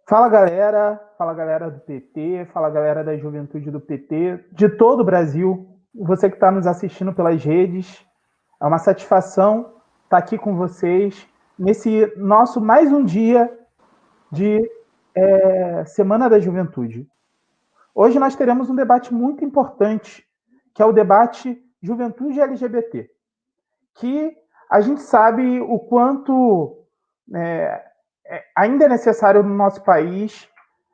Fala galera do PT, fala galera da juventude do PT, de todo o Brasil, você que está nos assistindo pelas redes, é uma satisfação estar aqui com vocês nesse nosso mais um dia de Semana da Juventude. Hoje nós teremos um debate muito importante, que é o debate Juventude LGBT, que a gente sabe o quanto ainda é necessário no nosso país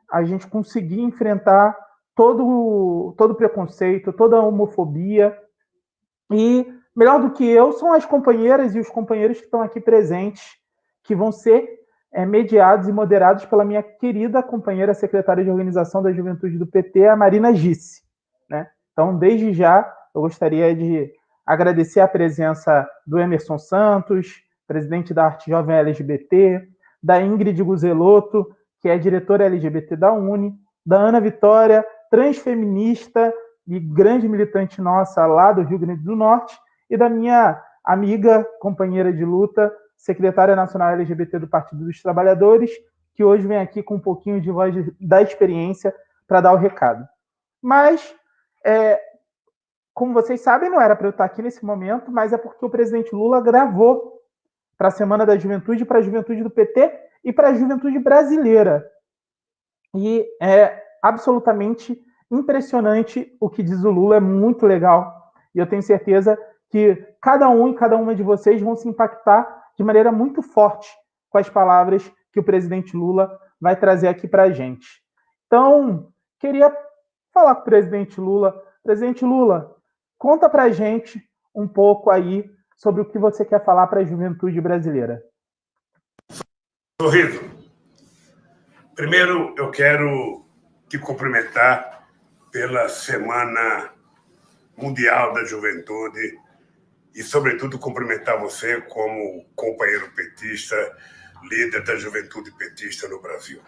a gente conseguir enfrentar todo o preconceito, toda a homofobia. E melhor do que eu são as companheiras e os companheiros que estão aqui presentes, que vão ser mediados e moderados pela minha querida companheira secretária de organização da Juventude do PT, a Marina Gisse, né? Então, desde já, eu gostaria de agradecer a presença do Emerson Santos, presidente da Arte Jovem LGBT, da Ingrid Guzelotto, que é diretora LGBT da UNE, da Ana Vitória, transfeminista e grande militante nossa lá do Rio Grande do Norte, e da minha amiga, companheira de luta, secretária nacional LGBT do Partido dos Trabalhadores, que hoje vem aqui com um pouquinho de voz da experiência para dar o recado. Mas, como vocês sabem, não era para eu estar aqui nesse momento, mas é porque o presidente Lula gravou para a Semana da Juventude, para a juventude do PT e para a juventude brasileira. E é absolutamente impressionante o que diz o Lula, é muito legal. E eu tenho certeza que cada um e cada uma de vocês vão se impactar de maneira muito forte com as palavras que o presidente Lula vai trazer aqui para a gente. Então, queria falar com o presidente Lula. Presidente Lula, conta para a gente um pouco aí sobre o que você quer falar para a juventude brasileira. Sorriso. Primeiro, eu quero te cumprimentar pela Semana Mundial da Juventude e, sobretudo, cumprimentar você como companheiro petista, líder da juventude petista no Brasil.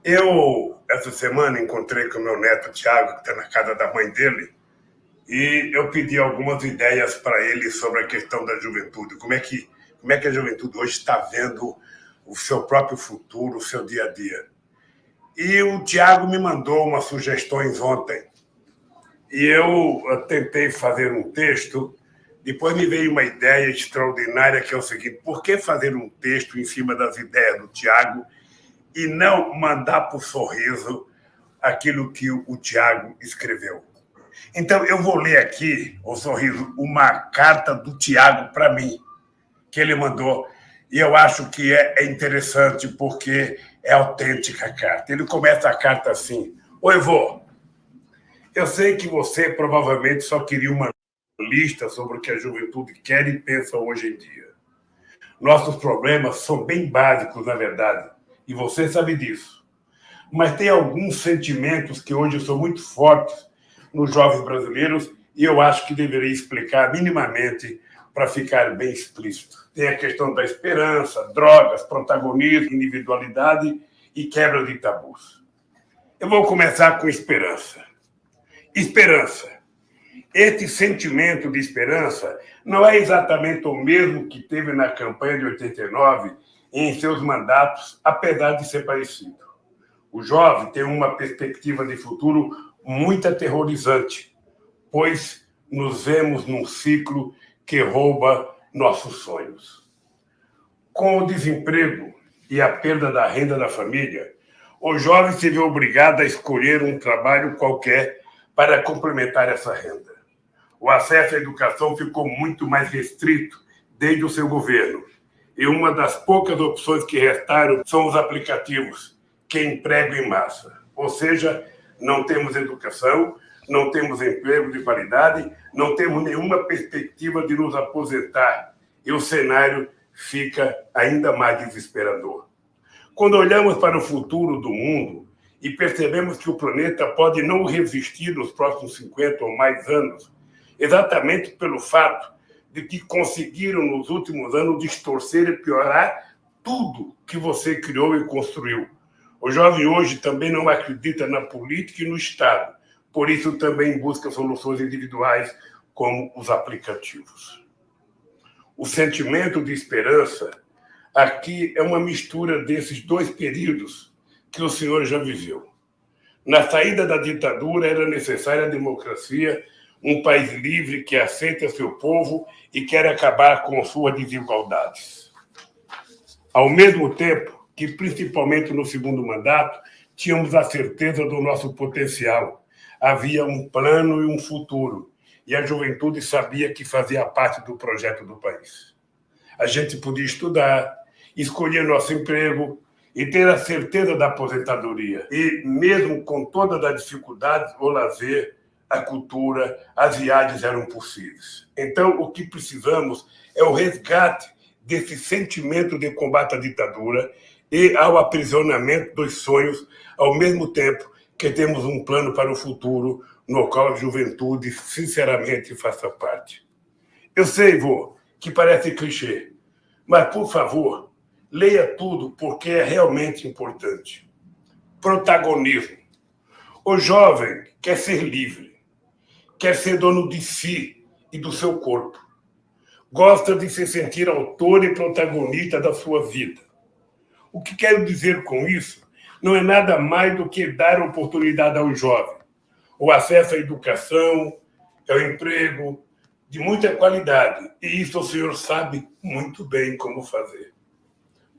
Eu, essa semana, encontrei com o meu neto Tiago, que está na casa da mãe dele, e eu pedi algumas ideias para ele sobre a questão da juventude. Como é que a juventude hoje está vendo o seu próprio futuro, o seu dia a dia. E o Tiago me mandou umas sugestões ontem. E eu tentei fazer um texto, depois me veio uma ideia extraordinária, que é o seguinte: por que fazer um texto em cima das ideias do Tiago e não mandar para o Sorriso aquilo que o Tiago escreveu? Então, eu vou ler aqui, o Sorriso, uma carta do Tiago para mim, que ele mandou, e eu acho que é interessante porque é autêntica a carta. Ele começa a carta assim: oi, vô, eu sei que você provavelmente só queria uma lista sobre o que a juventude quer e pensa hoje em dia. Nossos problemas são bem básicos, na verdade, e você sabe disso. Mas tem alguns sentimentos que hoje são muito fortes nos jovens brasileiros e eu acho que deveria explicar minimamente para ficar bem explícito. Tem a questão da esperança, drogas, protagonismo, individualidade e quebra de tabus. Eu vou começar com esperança. Esperança. Este sentimento de esperança não é exatamente o mesmo que teve na campanha de 89 e em seus mandatos, apesar de ser parecido. O jovem tem uma perspectiva de futuro muito aterrorizante, pois nos vemos num ciclo que rouba nossos sonhos. Com o desemprego e a perda da renda da família, o jovem se vê obrigado a escolher um trabalho qualquer para complementar essa renda. O acesso à educação ficou muito mais restrito desde o seu governo, e uma das poucas opções que restaram são os aplicativos que empregam em massa. Ou seja, não temos educação, não temos emprego de qualidade, não temos nenhuma perspectiva de nos aposentar, e o cenário fica ainda mais desesperador. Quando olhamos para o futuro do mundo e percebemos que o planeta pode não resistir nos próximos 50 ou mais anos, exatamente pelo fato de que conseguiram, nos últimos anos, distorcer e piorar tudo que você criou e construiu. O jovem hoje também não acredita na política e no Estado, por isso também busca soluções individuais, como os aplicativos. O sentimento de esperança Aqui é uma mistura desses dois períodos que o senhor já viveu. Na saída da ditadura era necessária a democracia, um país livre que aceita seu povo e quer acabar com suas desigualdades. Ao mesmo tempo que, principalmente no segundo mandato, tínhamos a certeza do nosso potencial. Havia um plano e um futuro, e a juventude sabia que fazia parte do projeto do país. A gente podia estudar, escolher nosso emprego e ter a certeza da aposentadoria. E, mesmo com todas as dificuldades, o lazer, a cultura, as viagens eram possíveis. Então, o que precisamos é o resgate desse sentimento de combate à ditadura e ao aprisionamento dos sonhos, ao mesmo tempo que temos um plano para o futuro, no qual a juventude, sinceramente, faça parte. Eu sei, vô, que parece clichê, mas, por favor, leia tudo, porque é realmente importante. Protagonismo. O jovem quer ser livre, quer ser dono de si e do seu corpo. Gosta de se sentir autor e protagonista da sua vida. O que quero dizer com isso não é nada mais do que dar oportunidade ao jovem, o acesso à educação, ao emprego, de muita qualidade. E isso o senhor sabe muito bem como fazer.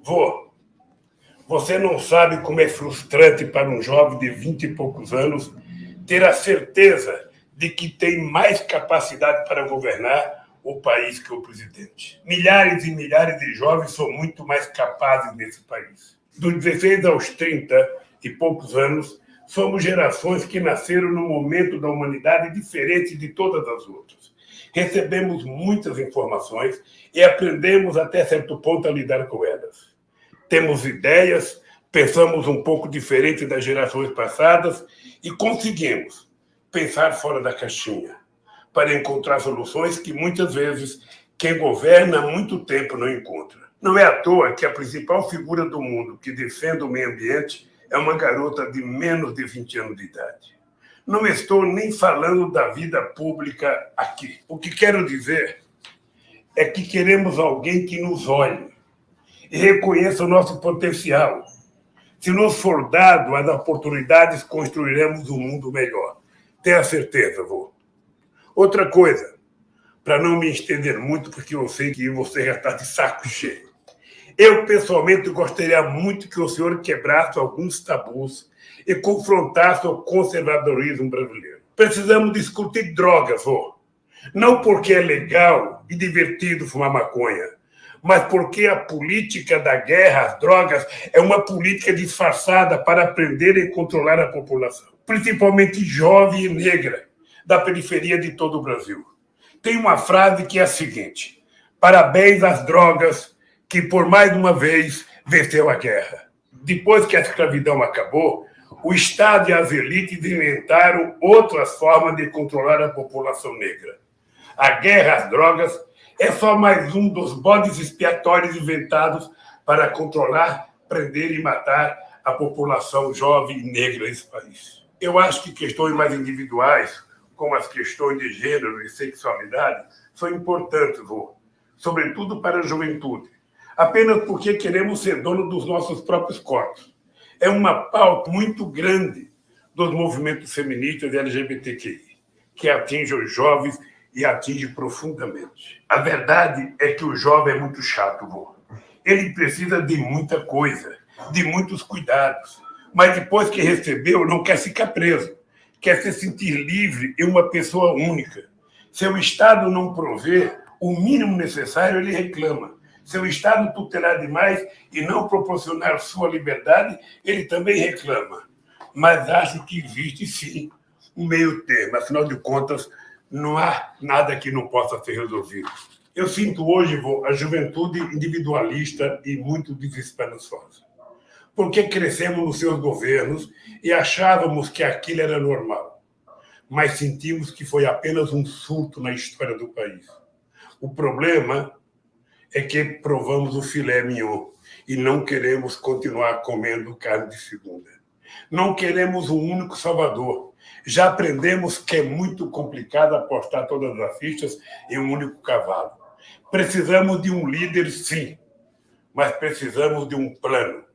Vô, você não sabe como é frustrante para um jovem de 20 e poucos anos ter a certeza de que tem mais capacidade para governar o país que o presidente. Milhares e milhares de jovens são muito mais capazes nesse país. Dos 16 aos 30 e poucos anos, somos gerações que nasceram num momento da humanidade diferente de todas as outras. Recebemos muitas informações e aprendemos até certo ponto a lidar com elas. Temos ideias, pensamos um pouco diferente das gerações passadas e conseguimos pensar fora da caixinha para encontrar soluções que muitas vezes quem governa há muito tempo não encontra. Não é à toa que a principal figura do mundo que defende o meio ambiente é uma garota de menos de 20 anos de idade. Não estou nem falando da vida pública aqui. O que quero dizer é que queremos alguém que nos olhe e reconheça o nosso potencial. Se nos for dado as oportunidades, construiremos um mundo melhor. Tenha certeza, vô. Outra coisa, para não me estender muito, porque eu sei que você já está de saco cheio. Eu, pessoalmente, gostaria muito que o senhor quebrasse alguns tabus e confrontasse o conservadorismo brasileiro. Precisamos discutir drogas, vô. Não porque é legal e divertido fumar maconha, mas porque a política da guerra às drogas é uma política disfarçada para prender e controlar a população, principalmente jovem e negra, da periferia de todo o Brasil. Tem uma frase que é a seguinte: parabéns às drogas que, por mais uma vez, venceu a guerra. Depois que a escravidão acabou, o Estado e as elites inventaram outras formas de controlar a população negra. A guerra às drogas é só mais um dos bodes expiatórios inventados para controlar, prender e matar a população jovem e negra desse país. Eu acho que questões mais individuais, como as questões de gênero e sexualidade, são importantes, vô, sobretudo para a juventude, apenas porque queremos ser dono dos nossos próprios corpos. É uma pauta muito grande dos movimentos feministas e LGBTQI, que atinge os jovens e atinge profundamente. A verdade é que o jovem é muito chato, vô. Ele precisa de muita coisa, de muitos cuidados, mas depois que recebeu, não quer ficar preso, quer se sentir livre e uma pessoa única. Se o Estado não prover o mínimo necessário, ele reclama. Se o Estado tutelar demais e não proporcionar sua liberdade, ele também reclama. Mas acho que existe, sim, um meio termo. Afinal de contas, não há nada que não possa ser resolvido. Eu sinto hoje, vô, a juventude individualista e muito desesperançosa. Porque crescemos nos seus governos e achávamos que aquilo era normal. Mas sentimos que foi apenas um surto na história do país. O problema é que provamos o filé mignon e não queremos continuar comendo carne de segunda. Não queremos um único salvador. Já aprendemos que é muito complicado apostar todas as fichas em um único cavalo. Precisamos de um líder, sim, mas precisamos de um plano,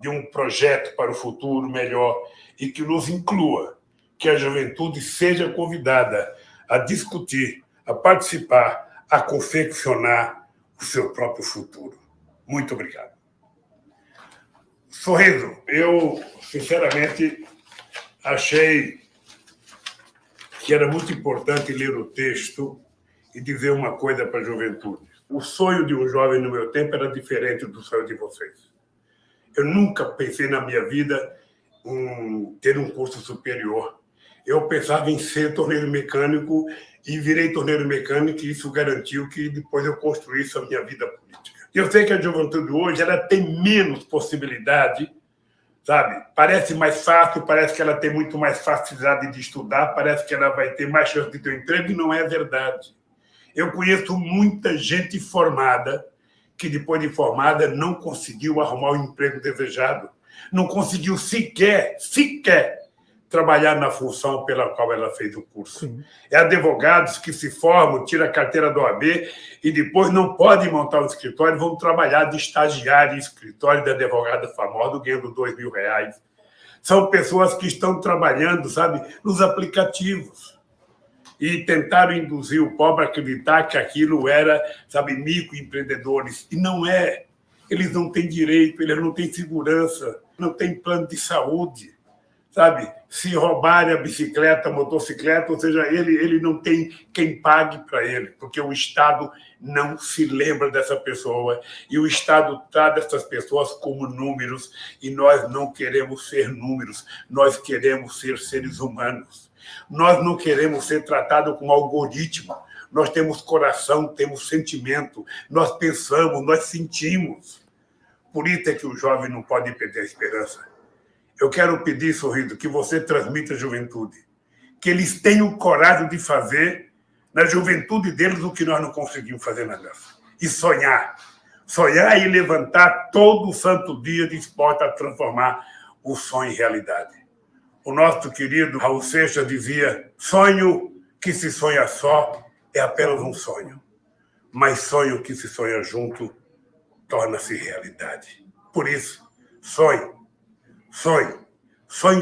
de um projeto para o futuro melhor e que nos inclua, que a juventude seja convidada a discutir, a participar, a confeccionar o seu próprio futuro. Muito obrigado. Sorriso, eu, sinceramente, achei que era muito importante ler o texto e dizer uma coisa para a juventude. O sonho de um jovem no meu tempo era diferente do sonho de vocês. Eu nunca pensei na minha vida em ter um curso superior. Eu pensava em ser torneiro mecânico e virei torneiro mecânico, e isso garantiu que depois eu construísse a minha vida política. Eu sei que a juventude hoje ela tem menos possibilidade, sabe? Parece mais fácil, parece que ela tem muito mais facilidade de estudar, parece que ela vai ter mais chance de ter um emprego, e não é verdade. Eu conheço muita gente formada que, depois de formada, não conseguiu arrumar o emprego desejado, não conseguiu sequer trabalhar na função pela qual ela fez o curso. Sim. É advogados que se formam, tiram a carteira do OAB e depois não podem montar um escritório, vão trabalhar de estagiário em escritório de advogado famoso, ganhando R$2.000. São pessoas que estão trabalhando, sabe, nos aplicativos e tentaram induzir o pobre a acreditar que aquilo era, sabe, microempreendedores. E não é. Eles não têm direito, eles não têm segurança, não têm plano de saúde. Sabe, se roubarem a bicicleta, a motocicleta, ou seja, ele não tem quem pague para ele, porque o Estado não se lembra dessa pessoa e o Estado trata essas pessoas como números e nós não queremos ser números, nós queremos ser seres humanos. Nós não queremos ser tratados como algoritmo, nós temos coração, temos sentimento, nós pensamos, nós sentimos. Por isso é que o jovem não pode perder a esperança. Eu quero pedir, Sorriso, que você transmita à juventude, que eles tenham coragem de fazer na juventude deles o que nós não conseguimos fazer na nossa. E sonhar. Sonhar e levantar todo santo dia disposto a transformar o sonho em realidade. O nosso querido Raul Seixas dizia: sonho que se sonha só é apenas um sonho, mas sonho que se sonha junto torna-se realidade. Por isso, sonhe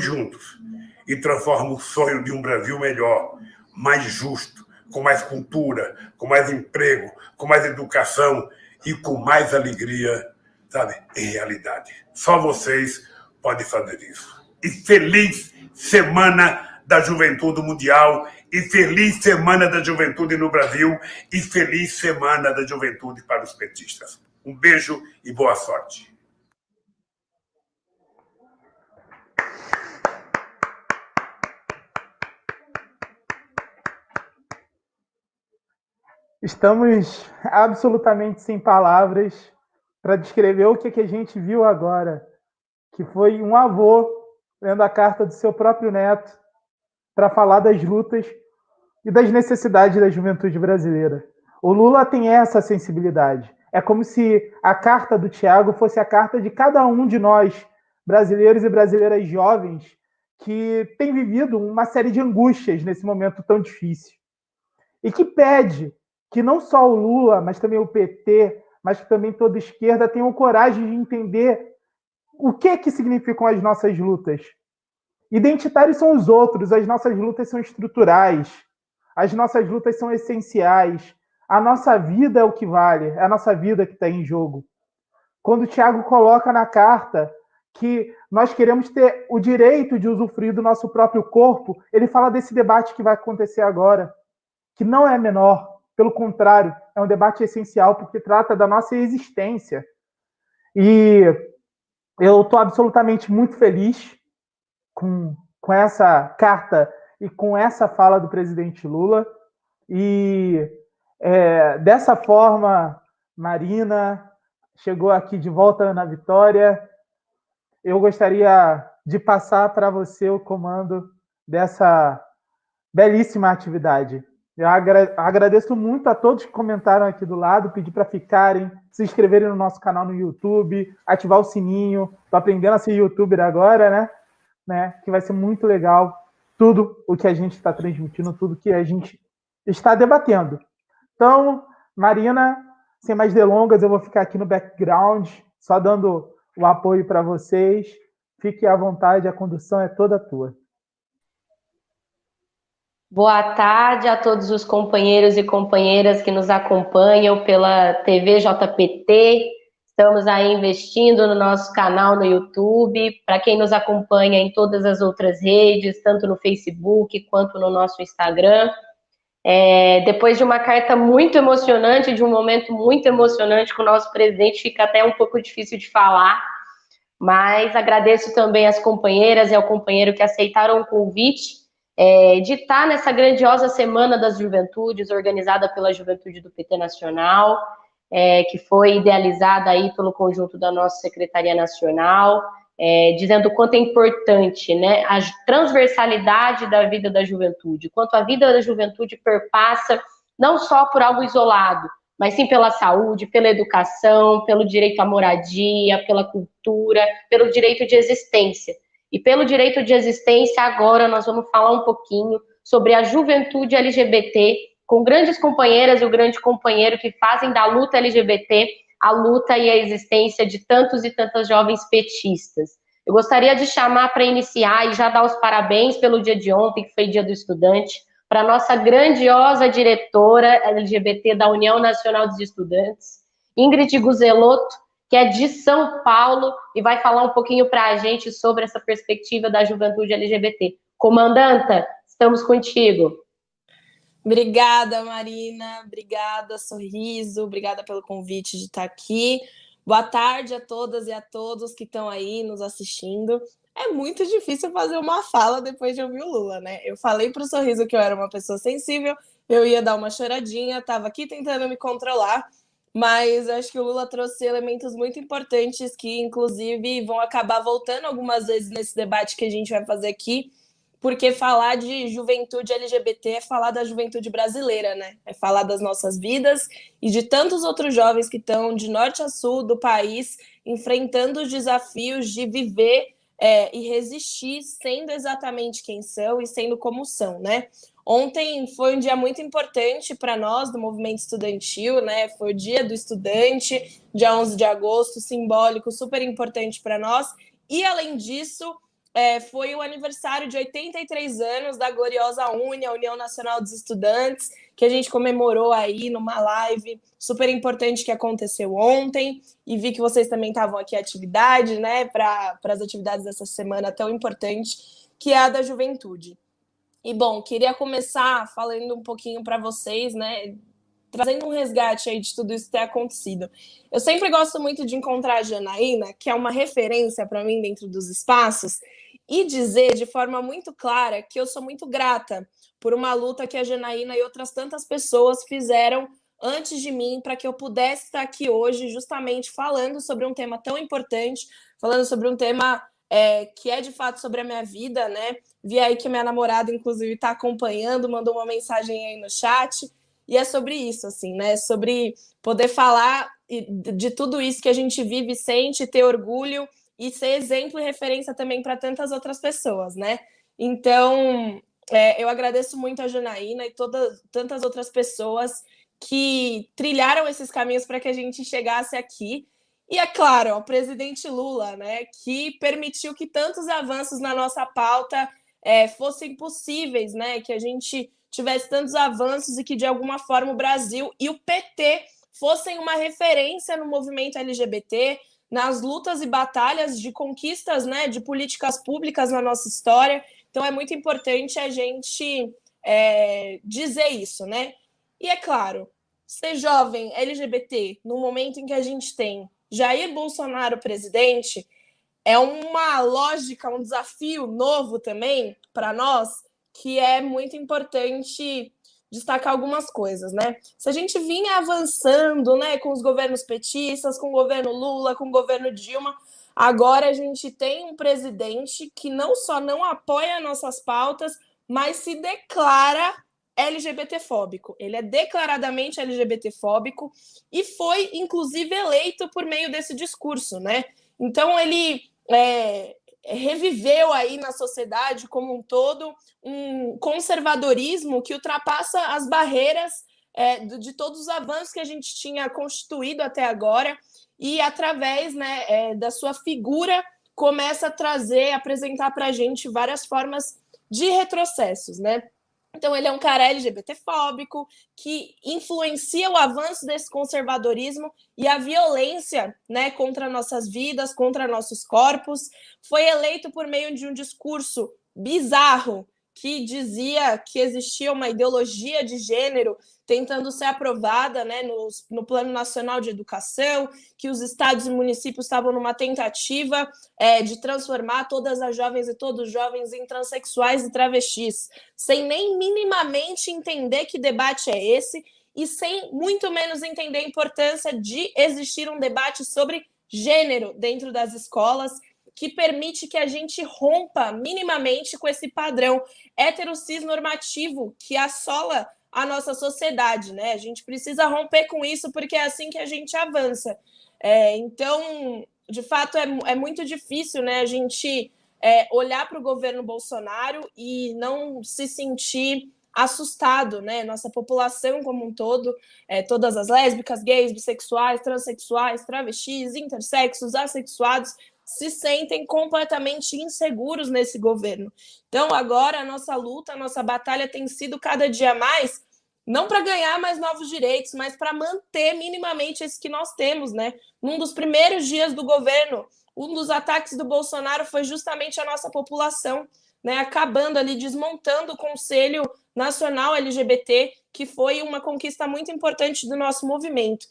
juntos e transforma o sonho de um Brasil melhor, mais justo, com mais cultura, com mais emprego, com mais educação e com mais alegria, sabe, em realidade. Só vocês podem fazer isso. E feliz Semana da Juventude Mundial, e feliz Semana da Juventude no Brasil, e feliz Semana da Juventude para os petistas. Um beijo e boa sorte. Estamos absolutamente sem palavras para descrever o que a gente viu agora, que foi um avô lendo a carta do seu próprio neto para falar das lutas e das necessidades da juventude brasileira. O Lula tem essa sensibilidade. É como se a carta do Thiago fosse a carta de cada um de nós, brasileiros e brasileiras jovens, que tem vivido uma série de angústias nesse momento tão difícil. E que pede que não só o Lula, mas também o PT, mas que também toda a esquerda tenham coragem de entender o que significam as nossas lutas. Identitários são os outros, as nossas lutas são estruturais, as nossas lutas são essenciais, a nossa vida é o que vale, é a nossa vida que está em jogo. Quando o Thiago coloca na carta que nós queremos ter o direito de usufruir do nosso próprio corpo, ele fala desse debate que vai acontecer agora, que não é menor. Pelo contrário, é um debate essencial porque trata da nossa existência. E eu estou absolutamente muito feliz com essa carta e com essa fala do presidente Lula. E dessa forma, Marina chegou aqui de volta, Ana Vitória. Eu gostaria de passar para você o comando dessa belíssima atividade. Eu agradeço muito a todos que comentaram aqui do lado, pedir para ficarem, se inscreverem no nosso canal no YouTube, ativar o sininho. Estou aprendendo a ser youtuber agora, né? Que vai ser muito legal tudo o que a gente está transmitindo, tudo que a gente está debatendo. Então, Marina, sem mais delongas, eu vou ficar aqui no background, só dando o apoio para vocês. Fique à vontade, a condução é toda tua. Boa tarde a todos os companheiros e companheiras que nos acompanham pela TV JPT. Estamos aí investindo no nosso canal no YouTube. Para quem nos acompanha em todas as outras redes, tanto no Facebook quanto no nosso Instagram. Depois de uma carta muito emocionante, de um momento muito emocionante com o nosso presidente, fica até um pouco difícil de falar, mas agradeço também às companheiras e ao companheiro que aceitaram o convite de estar nessa grandiosa Semana das Juventudes, organizada pela Juventude do PT Nacional, que foi idealizada aí pelo conjunto da nossa Secretaria Nacional, dizendo o quanto é importante, né, a transversalidade da vida da juventude, quanto a vida da juventude perpassa não só por algo isolado, mas sim pela saúde, pela educação, pelo direito à moradia, pela cultura, pelo direito de existência. E pelo direito de existência, agora nós vamos falar um pouquinho sobre a juventude LGBT, com grandes companheiras e o grande companheiro que fazem da luta LGBT a luta e a existência de tantos e tantas jovens petistas. Eu gostaria de chamar para iniciar e já dar os parabéns pelo dia de ontem, que foi Dia do Estudante, para a nossa grandiosa diretora LGBT da União Nacional dos Estudantes, Ingrid Guzelotto, que é de São Paulo e vai falar um pouquinho para a gente sobre essa perspectiva da juventude LGBT. Comandanta, estamos contigo. Obrigada, Marina. Obrigada, Sorriso. Obrigada pelo convite de estar aqui. Boa tarde a todas e a todos que estão aí nos assistindo. É muito difícil fazer uma fala depois de ouvir o Lula, né? Eu falei para o Sorriso que eu era uma pessoa sensível, eu ia dar uma choradinha, estava aqui tentando me controlar, mas acho que o Lula trouxe elementos muito importantes que, inclusive, vão acabar voltando algumas vezes nesse debate que a gente vai fazer aqui, porque falar de juventude LGBT é falar da juventude brasileira, né? É falar das nossas vidas e de tantos outros jovens que estão de norte a sul do país enfrentando os desafios de viver e resistir sendo exatamente quem são e sendo como são, né? Ontem foi um dia muito importante para nós do movimento estudantil, né? Foi o Dia do Estudante, dia 11 de agosto, simbólico, super importante para nós. E, além disso, foi o aniversário de 83 anos da gloriosa UNE, a União Nacional dos Estudantes, que a gente comemorou aí numa live super importante que aconteceu ontem, e vi que vocês também estavam aqui à atividade, né, para as atividades dessa semana tão importante, que é a da juventude. E, bom, queria começar falando um pouquinho para vocês, né, trazendo um resgate aí de tudo isso que tem acontecido. Eu sempre gosto muito de encontrar a Janaína, que é uma referência para mim dentro dos espaços, e dizer de forma muito clara que eu sou muito grata por uma luta que a Janaína e outras tantas pessoas fizeram antes de mim para que eu pudesse estar aqui hoje justamente falando sobre um tema tão importante, falando sobre um tema que é de fato sobre a minha vida, né? Vi aí que minha namorada, inclusive, está acompanhando, mandou uma mensagem aí no chat, e é sobre isso, assim, né? Sobre poder falar de tudo isso que a gente vive, sente, ter orgulho e ser exemplo e referência também para tantas outras pessoas, né? Então, eu agradeço muito a Janaína e tantas outras pessoas que trilharam esses caminhos para que a gente chegasse aqui. E, é claro, o presidente Lula, né, que permitiu que tantos avanços na nossa pauta fossem possíveis, né, que a gente tivesse tantos avanços e que, de alguma forma, o Brasil e o PT fossem uma referência no movimento LGBT, nas lutas e batalhas de conquistas, né, de políticas públicas na nossa história. Então, é muito importante a gente dizer isso, né? E, é claro, ser jovem LGBT, no momento em que a gente tem Jair Bolsonaro presidente, é uma lógica, um desafio novo também para nós, que é muito importante destacar algumas coisas, né? Se a gente vinha avançando, né, com os governos petistas, com o governo Lula, com o governo Dilma, agora a gente tem um presidente que não só não apoia nossas pautas, mas se declara LGBTfóbico. Ele é declaradamente LGBTfóbico e foi, inclusive, eleito por meio desse discurso, né? Então, ele reviveu aí na sociedade como um todo um conservadorismo que ultrapassa as barreiras de todos os avanços que a gente tinha constituído até agora e através, né, da sua figura começa a apresentar para a gente várias formas de retrocessos, né? Então, ele é um cara LGBTfóbico que influencia o avanço desse conservadorismo e a violência, né, contra nossas vidas, contra nossos corpos. Foi eleito por meio de um discurso bizarro que dizia que existia uma ideologia de gênero tentando ser aprovada, né, no Plano Nacional de Educação, que os estados e municípios estavam numa tentativa de transformar todas as jovens e todos os jovens em transexuais e travestis, sem nem minimamente entender que debate é esse e sem muito menos entender a importância de existir um debate sobre gênero dentro das escolas, que permite que a gente rompa minimamente com esse padrão heterocis normativo que assola a nossa sociedade, né? A gente precisa romper com isso porque é assim que a gente avança. Então, de fato, é muito difícil, né, a gente olhar para o governo Bolsonaro e não se sentir assustado, né? Nossa população como um todo, todas as lésbicas, gays, bissexuais, transexuais, travestis, intersexos, assexuados, se sentem completamente inseguros nesse governo. Então, agora, a nossa luta, a nossa batalha tem sido cada dia mais, não para ganhar mais novos direitos, mas para manter minimamente esses que nós temos, né? Num dos primeiros dias do governo, um dos ataques do Bolsonaro foi justamente a nossa população, né? Acabando ali, desmontando o Conselho Nacional LGBT, que foi uma conquista muito importante do nosso movimento.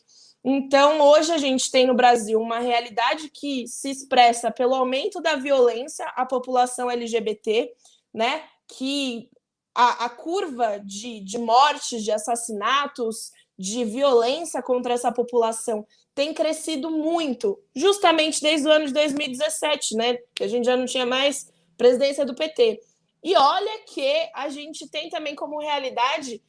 Então, hoje a gente tem no Brasil uma realidade que se expressa pelo aumento da violência à população LGBT, né? Que a curva de mortes, de assassinatos, de violência contra essa população tem crescido muito, justamente desde o ano de 2017, né? Que a gente já não tinha mais presidência do PT. E olha que a gente tem também como realidade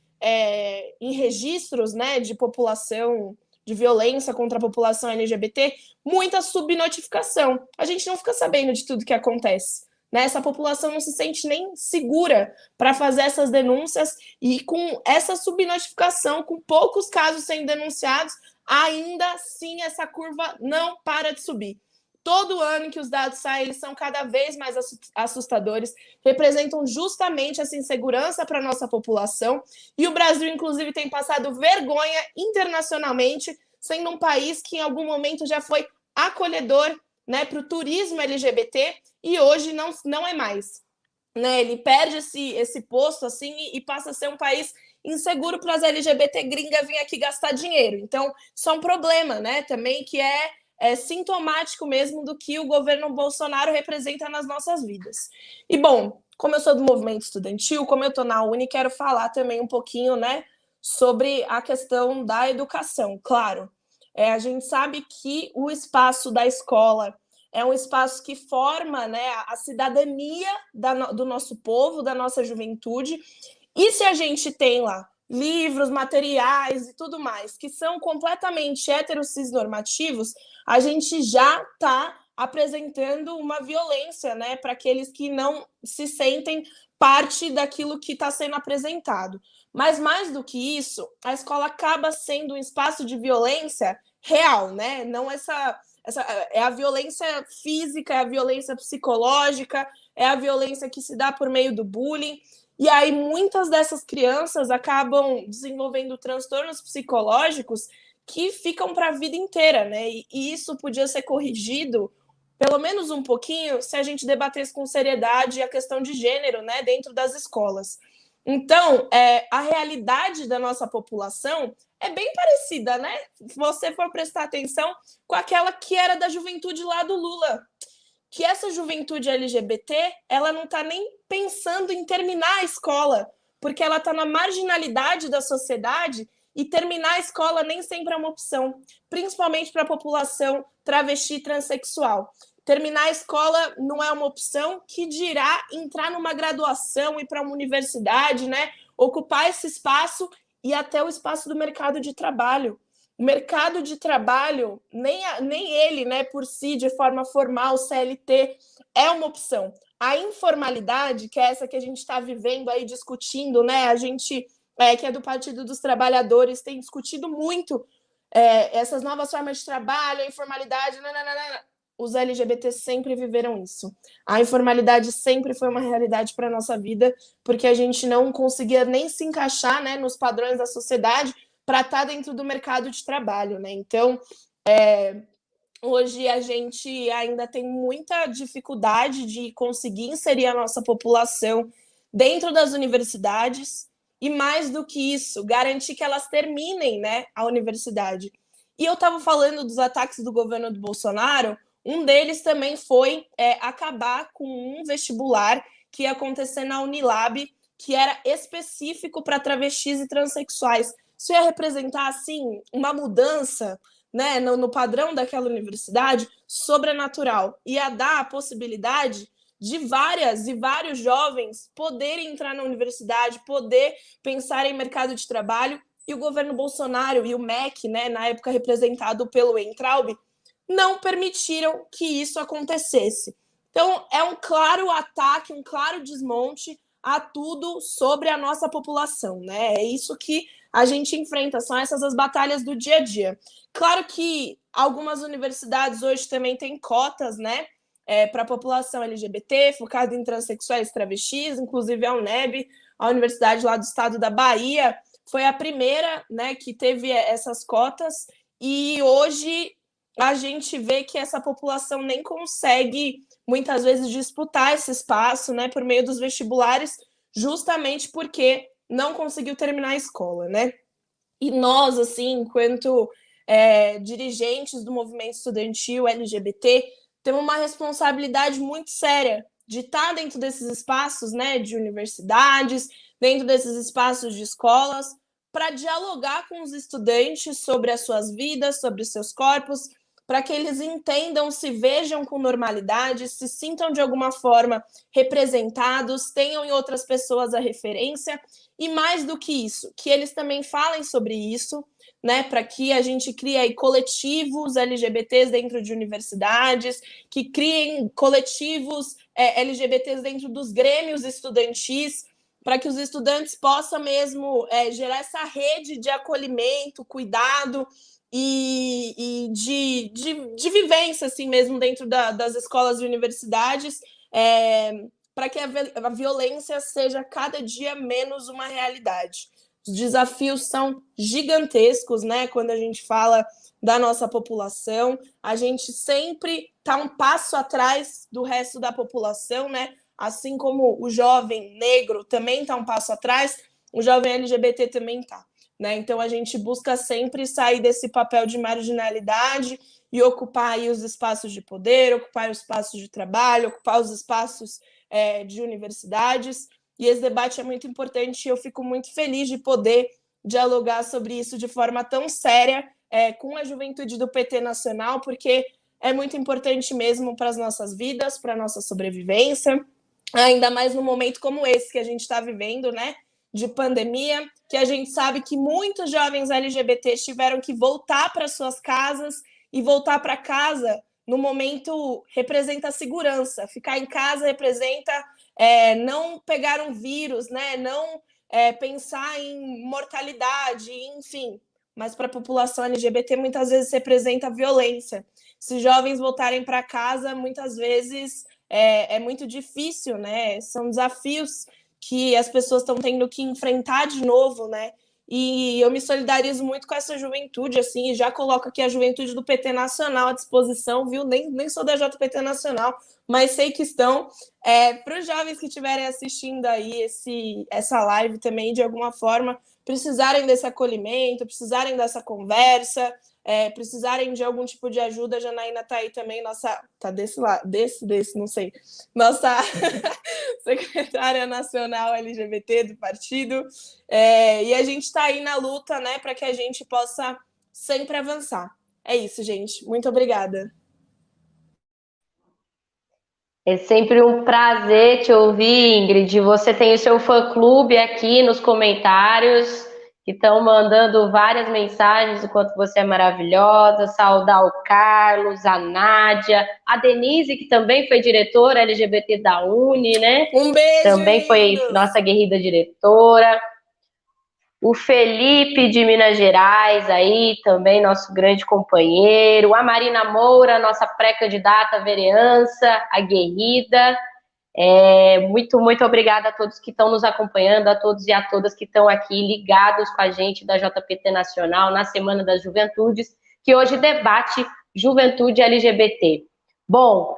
em registros, né, de população, de violência contra a população LGBT, muita subnotificação. A gente não fica sabendo de tudo que acontece, né? Essa população não se sente nem segura para fazer essas denúncias e com essa subnotificação, com poucos casos sendo denunciados, ainda assim essa curva não para de subir. Todo ano que os dados saem, eles são cada vez mais assustadores, representam justamente essa insegurança para a nossa população, e o Brasil, inclusive, tem passado vergonha internacionalmente, sendo um país que em algum momento já foi acolhedor, né, para o turismo LGBT, e hoje não é mais. Né? Ele perde esse posto assim, e passa a ser um país inseguro para as LGBT gringas vir aqui gastar dinheiro. Então, isso é um problema, né, também, que é sintomático mesmo do que o governo Bolsonaro representa nas nossas vidas. E, bom, como eu sou do movimento estudantil, como eu estou na Uni, quero falar também um pouquinho, né, sobre a questão da educação. Claro, a gente sabe que o espaço da escola é um espaço que forma, né, a cidadania do nosso povo, da nossa juventude, e se a gente tem lá livros, materiais e tudo mais, que são completamente heterocis normativos, a gente já está apresentando uma violência, né, para aqueles que não se sentem parte daquilo que está sendo apresentado. Mas mais do que isso, a escola acaba sendo um espaço de violência real, né? Não essa é a violência física, é a violência psicológica, é a violência que se dá por meio do bullying. E aí muitas dessas crianças acabam desenvolvendo transtornos psicológicos que ficam para a vida inteira, né? E isso podia ser corrigido, pelo menos um pouquinho, se a gente debatesse com seriedade a questão de gênero, né, dentro das escolas. Então, a realidade da nossa população é bem parecida, né? Se você for prestar atenção, com aquela que era da juventude lá do Lula. Que essa juventude LGBT, ela não está nem pensando em terminar a escola, porque ela está na marginalidade da sociedade e terminar a escola nem sempre é uma opção, principalmente para a população travesti e transexual. Terminar a escola não é uma opção, que dirá entrar numa graduação, ir para uma universidade, né? Ocupar esse espaço e até o espaço do mercado de trabalho. O mercado de trabalho, nem ele, né, por si, de forma formal, CLT, é uma opção. A informalidade, que é essa que a gente está vivendo aí, discutindo, né? A gente, que é do Partido dos Trabalhadores, tem discutido muito essas novas formas de trabalho, a informalidade, os LGBT sempre viveram isso. A informalidade sempre foi uma realidade para a nossa vida, porque a gente não conseguia nem se encaixar, né, nos padrões da sociedade para estar dentro do mercado de trabalho, né? Então, hoje a gente ainda tem muita dificuldade de conseguir inserir a nossa população dentro das universidades e, mais do que isso, garantir que elas terminem, né, a universidade. E eu estava falando dos ataques do governo do Bolsonaro, um deles também foi acabar com um vestibular que ia acontecer na Unilab, que era específico para travestis e transexuais. Isso ia representar, assim, uma mudança, né, no padrão daquela universidade sobrenatural. Ia dar a possibilidade de várias e vários jovens poderem entrar na universidade, poder pensar em mercado de trabalho, e o governo Bolsonaro e o MEC, né, na época representado pelo Weintraub, não permitiram que isso acontecesse. Então, é um claro ataque, um claro desmonte a tudo sobre a nossa população, né? É isso que a gente enfrenta, são essas as batalhas do dia a dia. Claro que algumas universidades hoje também têm cotas, né, para a população LGBT, focada em transexuais e travestis, inclusive a UNEB, a universidade lá do estado da Bahia, foi a primeira, né, que teve essas cotas, e hoje a gente vê que essa população nem consegue, muitas vezes, disputar esse espaço, né, por meio dos vestibulares, justamente porque não conseguiu terminar a escola, né? E nós, assim, enquanto dirigentes do movimento estudantil LGBT, temos uma responsabilidade muito séria de estar dentro desses espaços, né, de universidades, dentro desses espaços de escolas, para dialogar com os estudantes sobre as suas vidas, sobre os seus corpos, para que eles entendam, se vejam com normalidade, se sintam de alguma forma representados, tenham em outras pessoas a referência, e mais do que isso, que eles também falem sobre isso, né, para que a gente crie aí coletivos LGBTs dentro de universidades, que criem coletivos LGBTs dentro dos grêmios estudantis, para que os estudantes possam mesmo gerar essa rede de acolhimento, cuidado e de vivência, assim mesmo, dentro das escolas e universidades, para que a violência seja cada dia menos uma realidade. Os desafios são gigantescos, né? Quando a gente fala da nossa população, a gente sempre está um passo atrás do resto da população, né? Assim como o jovem negro também está um passo atrás, o jovem LGBT também está, né? Então a gente busca sempre sair desse papel de marginalidade e ocupar aí os espaços de poder, ocupar os espaços de trabalho, ocupar os espaços de universidades. E esse debate é muito importante e eu fico muito feliz de poder dialogar sobre isso de forma tão séria com a juventude do PT Nacional, porque é muito importante mesmo para as nossas vidas, para a nossa sobrevivência, ainda mais num momento como esse que a gente está vivendo, né, de pandemia, que a gente sabe que muitos jovens LGBTs tiveram que voltar para suas casas, e voltar para casa no momento representa segurança, ficar em casa representa não pegar um vírus, né? Não pensar em mortalidade, enfim. Mas para a população LGBT, muitas vezes representa violência. Se jovens voltarem para casa, muitas vezes é muito difícil, né? São desafios que as pessoas estão tendo que enfrentar de novo, né? E eu me solidarizo muito com essa juventude, assim, e já coloco aqui a juventude do PT Nacional à disposição, viu? Nem sou da JPT Nacional, mas sei que estão. Para os jovens que estiverem assistindo aí essa live também, de alguma forma, precisarem desse acolhimento, precisarem dessa conversa, precisarem de algum tipo de ajuda, a Janaína está aí também, tá desse lado, não sei, nossa secretária nacional LGBT do partido, e a gente está aí na luta, né, para que a gente possa sempre avançar. É isso, gente. Muito obrigada. É sempre um prazer te ouvir, Ingrid. Você tem o seu fã-clube aqui nos comentários, que estão mandando várias mensagens do quanto você é maravilhosa, saudar o Carlos, a Nádia, a Denise, que também foi diretora LGBT da Uni, né? Um beijo, também foi lindos. nossa guerreira diretora. o Felipe de Minas Gerais, aí também nosso grande companheiro, a Marina Moura, nossa pré-candidata à vereança, aguerrida. Muito, muito obrigada a todos que estão nos acompanhando, a todos e a todas que estão aqui ligados com a gente da JPT Nacional na Semana das Juventudes, que hoje debate Juventude LGBT. Bom,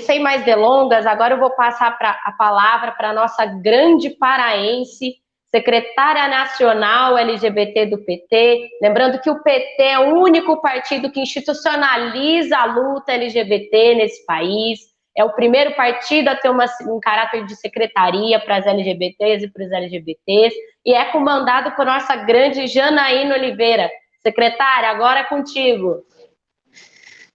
sem mais delongas, agora eu vou passar a palavra para a nossa grande paraense, secretária nacional LGBT do PT. Lembrando que o PT é o único partido que institucionaliza a luta LGBT nesse país. É o primeiro partido a ter um caráter de secretaria para as LGBTs e para os LGBTs. E é comandado por nossa grande Janaína Oliveira. Secretária, agora é contigo.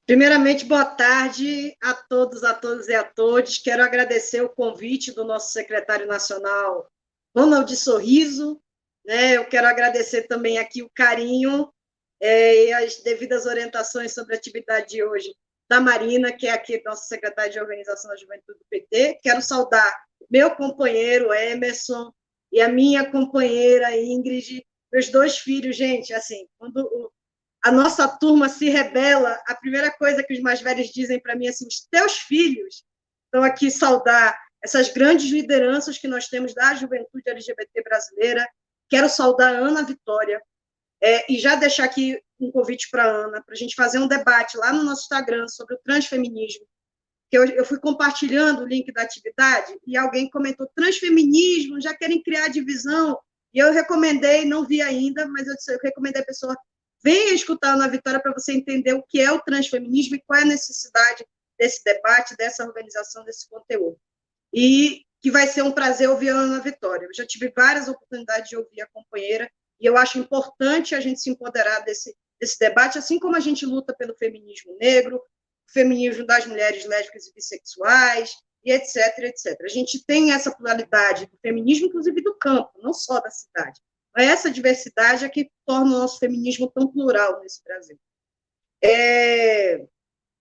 Primeiramente, boa tarde a todos e a todas. Quero agradecer o convite do nosso secretário nacional, Ronald Sorriso, né? Eu quero agradecer também aqui o carinho e as devidas orientações sobre a atividade de hoje da Marina, que é aqui nossa secretária de Organização da Juventude do PT. Quero saudar meu companheiro Emerson e a minha companheira Ingrid, meus 2 filhos. Gente, assim, quando a nossa turma se rebela, a primeira coisa que os mais velhos dizem para mim é assim: os teus filhos. Então, aqui saudar essas grandes lideranças que nós temos da juventude LGBT brasileira. Quero saudar a Ana Vitória, e já deixar aqui um convite para a Ana, para a gente fazer um debate lá no nosso Instagram sobre o transfeminismo, que eu fui compartilhando o link da atividade, e alguém comentou: transfeminismo, já querem criar divisão, e eu recomendei, não vi ainda, mas eu recomendei a pessoa: venha escutar a Ana Vitória para você entender o que é o transfeminismo e qual é a necessidade desse debate, dessa organização, desse conteúdo. E que vai ser um prazer ouvir a Ana Vitória. Eu já tive várias oportunidades de ouvir a companheira, e eu acho importante a gente se empoderar desse debate, assim como a gente luta pelo feminismo negro, feminismo das mulheres lésbicas e bissexuais, e etc, etc. A gente tem essa pluralidade do feminismo, inclusive do campo, não só da cidade. Essa diversidade é que torna o nosso feminismo tão plural nesse Brasil.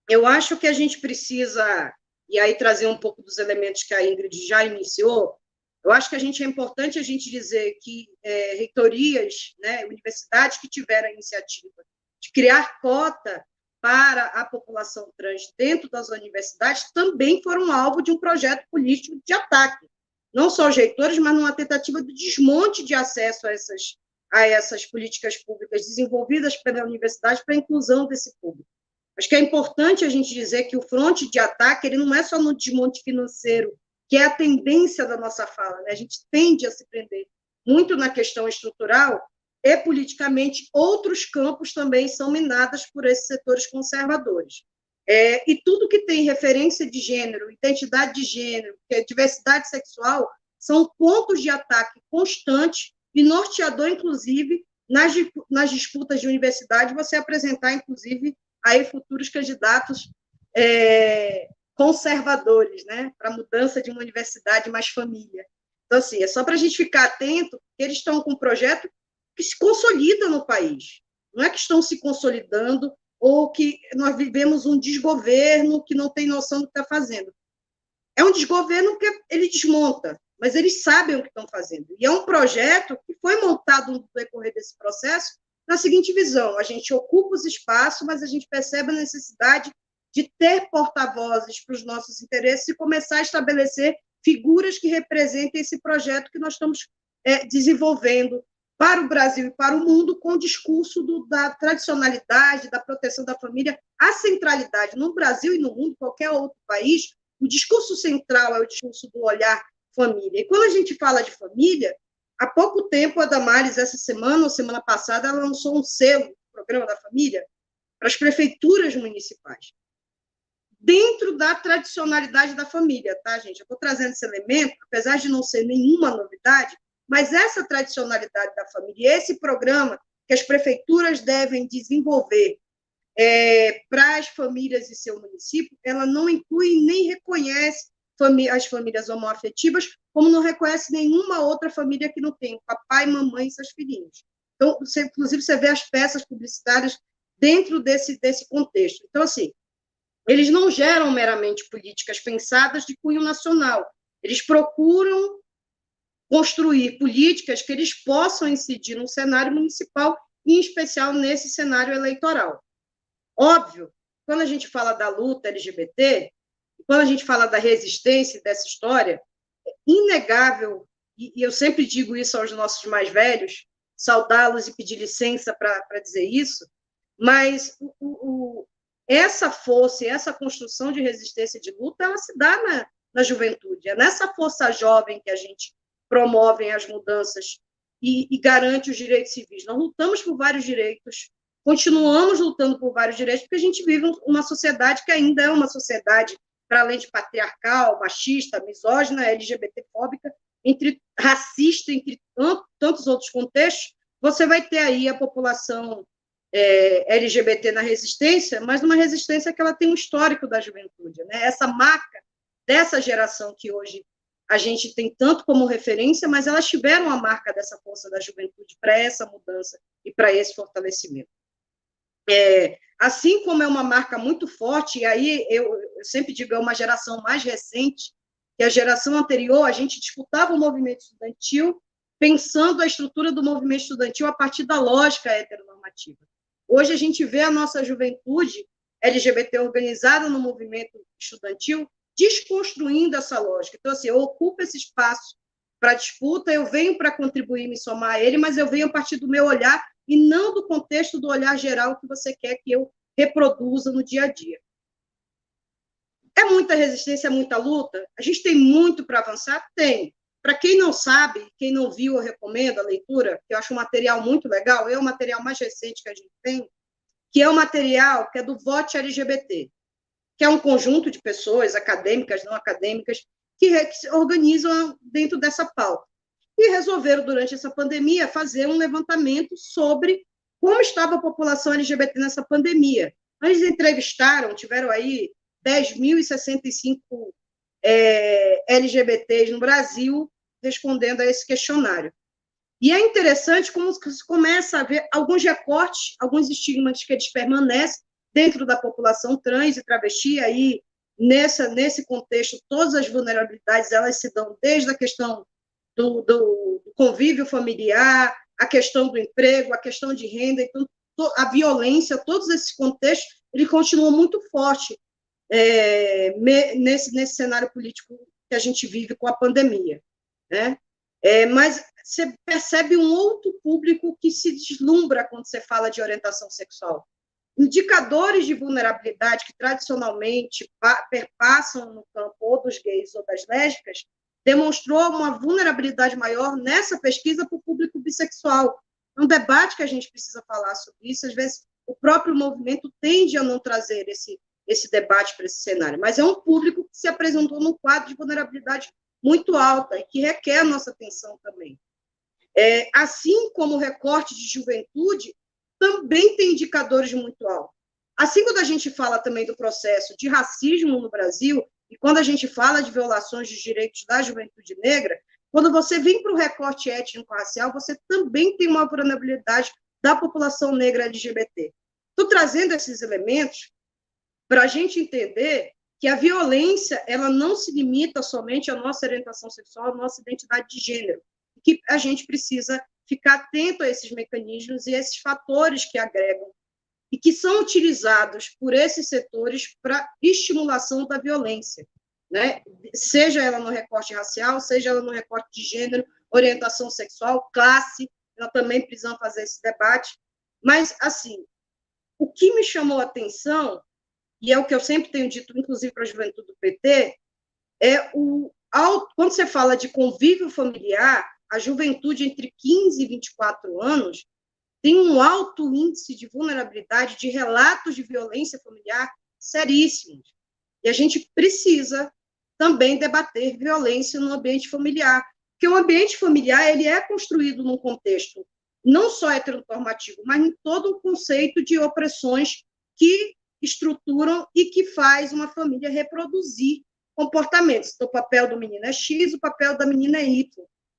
Eu acho que a gente precisa, e aí trazer um pouco dos elementos que a Ingrid já iniciou, eu acho que é importante a gente dizer que reitorias, né, universidades que tiveram a iniciativa de criar cota para a população trans dentro das universidades também foram alvo de um projeto político de ataque. Não só os reitores, mas numa tentativa de desmonte de acesso a essas políticas públicas desenvolvidas pela universidade para a inclusão desse público. Acho que é importante a gente dizer que o fronte de ataque ele não é só no desmonte financeiro, que é a tendência da nossa fala, né? A gente tende a se prender muito na questão estrutural e, politicamente, outros campos também são minados por esses setores conservadores. E tudo que tem referência de gênero, identidade de gênero, diversidade sexual, são pontos de ataque constantes e norteador, inclusive, nas disputas de universidade, você apresentar, inclusive, aí futuros candidatos conservadores, né, para a mudança de uma universidade mais família. Então, assim, é só para a gente ficar atento que eles estão com um projeto que se consolida no país. Não é que estão se consolidando ou que nós vivemos um desgoverno que não tem noção do que está fazendo. É um desgoverno que ele desmonta, mas eles sabem o que estão fazendo. E é um projeto que foi montado no decorrer desse processo na seguinte visão: a gente ocupa os espaços, mas a gente percebe a necessidade de ter porta-vozes para os nossos interesses e começar a estabelecer figuras que representem esse projeto que nós estamos desenvolvendo para o Brasil e para o mundo, com o discurso da tradicionalidade, da proteção da família, a centralidade. No Brasil e no mundo, qualquer outro país, o discurso central é o discurso do olhar família. E quando a gente fala de família, há pouco tempo, a Damares, essa semana ou semana passada, ela lançou um selo, o Programa da Família, para as prefeituras municipais, dentro da tradicionalidade da família, tá, gente? Eu estou trazendo esse elemento, apesar de não ser nenhuma novidade, mas essa tradicionalidade da família, esse programa que as prefeituras devem desenvolver para as famílias de seu município, ela não inclui nem reconhece as famílias homoafetivas, como não reconhece nenhuma outra família que não tem papai, mamãe e seus filhinhos. Então, inclusive, você vê as peças publicitárias dentro desse contexto. Então, assim, eles não geram meramente políticas pensadas de cunho nacional, eles procuram construir políticas que eles possam incidir no cenário municipal, em especial nesse cenário eleitoral. Óbvio, quando a gente fala da luta LGBT, quando a gente fala da resistência dessa história, é inegável, e eu sempre digo isso aos nossos mais velhos, saudá-los e pedir licença para dizer isso, mas essa força e essa construção de resistência e de luta, ela se dá na juventude. É nessa força jovem que a gente promove as mudanças e garante os direitos civis. Nós lutamos por vários direitos, continuamos lutando por vários direitos, porque a gente vive uma sociedade que ainda é uma sociedade, para além de patriarcal, machista, misógina, LGBTfóbica, racista, entre tantos outros contextos. Você vai ter aí a população LGBT na resistência, mas numa resistência que ela tem um histórico da juventude, né? Essa marca dessa geração que hoje a gente tem tanto como referência, mas elas tiveram a marca dessa força da juventude para essa mudança e para esse fortalecimento. Assim como é uma marca muito forte, e aí eu sempre digo, é uma geração mais recente, que a geração anterior, a gente disputava o movimento estudantil pensando a estrutura do movimento estudantil a partir da lógica heteronormativa. Hoje a gente vê a nossa juventude LGBT organizada no movimento estudantil desconstruindo essa lógica. Então, assim, eu ocupo esse espaço para disputa, eu venho para contribuir, me somar a ele, mas eu venho a partir do meu olhar e não do contexto do olhar geral que você quer que eu reproduza no dia a dia. É muita resistência, é muita luta? A gente tem muito para avançar? Tem. Para quem não sabe, quem não viu, eu recomendo a leitura, que eu acho um material muito legal, é o material mais recente que a gente tem, que é o material que é do Vote LGBT, que é um conjunto de pessoas, acadêmicas, não acadêmicas, que se organizam dentro dessa pauta. E resolveram, durante essa pandemia, fazer um levantamento sobre como estava a população LGBT nessa pandemia. Eles entrevistaram, tiveram aí 10.065 LGBTs no Brasil respondendo a esse questionário. E é interessante como se começa a ver alguns recortes, alguns estigmas que eles permanecem dentro da população trans e travesti, aí, nesse contexto, todas as vulnerabilidades, elas se dão desde a questão do convívio familiar, a questão do emprego, a questão de renda, então, a violência, todos esses contextos, ele continua muito forte nesse cenário político que a gente vive com a pandemia, né? Mas você percebe um outro público que se deslumbra quando você fala de orientação sexual. Indicadores de vulnerabilidade que tradicionalmente perpassam no campo ou dos gays ou das lésbicas demonstrou uma vulnerabilidade maior nessa pesquisa para o público bissexual. É um debate que a gente precisa falar sobre isso. Às vezes, o próprio movimento tende a não trazer esse debate para esse cenário, mas é um público que se apresentou num quadro de vulnerabilidade muito alta e que requer a nossa atenção também. Assim como o recorte de juventude, também tem indicadores muito altos. Assim, quando a gente fala também do processo de racismo no Brasil, e quando a gente fala de violações dos direitos da juventude negra, quando você vem para o recorte étnico-racial, você também tem uma vulnerabilidade da população negra LGBT. Estou trazendo esses elementos para a gente entender que a violência ela não se limita somente à nossa orientação sexual, à nossa identidade de gênero, que a gente precisa ficar atento a esses mecanismos e a esses fatores que agregam e que são utilizados por esses setores para estimulação da violência, né? Seja ela no recorte racial, seja ela no recorte de gênero, orientação sexual, classe, nós também precisamos fazer esse debate. Mas, assim, o que me chamou a atenção, e é o que eu sempre tenho dito, inclusive para a juventude do PT, quando você fala de convívio familiar, a juventude entre 15 e 24 anos tem um alto índice de vulnerabilidade, de relatos de violência familiar seríssimos. E a gente precisa também debater violência no ambiente familiar, porque o ambiente familiar ele é construído num contexto não só heteronormativo, mas em todo um conceito de opressões que estruturam e que faz uma família reproduzir comportamentos. Então, o papel do menino é X, o papel da menina é Y,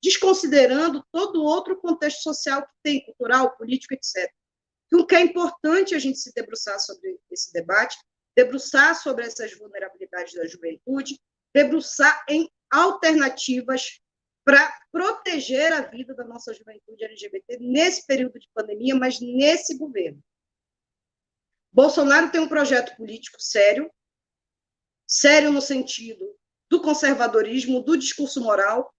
desconsiderando todo outro contexto social que tem, cultural, político, etc. Então, que é importante a gente se debruçar sobre esse debate, debruçar sobre essas vulnerabilidades da juventude, debruçar em alternativas para proteger a vida da nossa juventude LGBT nesse período de pandemia, mas nesse governo. Bolsonaro tem um projeto político sério, sério no sentido do conservadorismo, do discurso moral,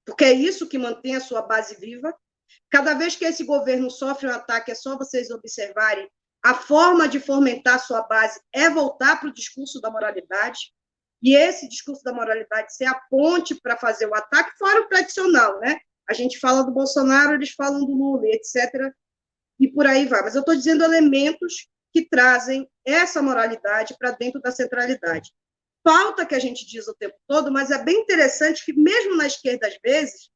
porque é isso que mantém a sua base viva. Cada vez que esse governo sofre um ataque, é só vocês observarem, a forma de fomentar sua base é voltar para o discurso da moralidade, e esse discurso da moralidade ser a ponte para fazer o ataque, fora o tradicional, né? A gente fala do Bolsonaro, eles falam do Lula, etc., e por aí vai. Mas eu estou dizendo elementos que trazem essa moralidade para dentro da centralidade. Pauta que a gente diz o tempo todo, mas é bem interessante que, mesmo na esquerda, às vezes,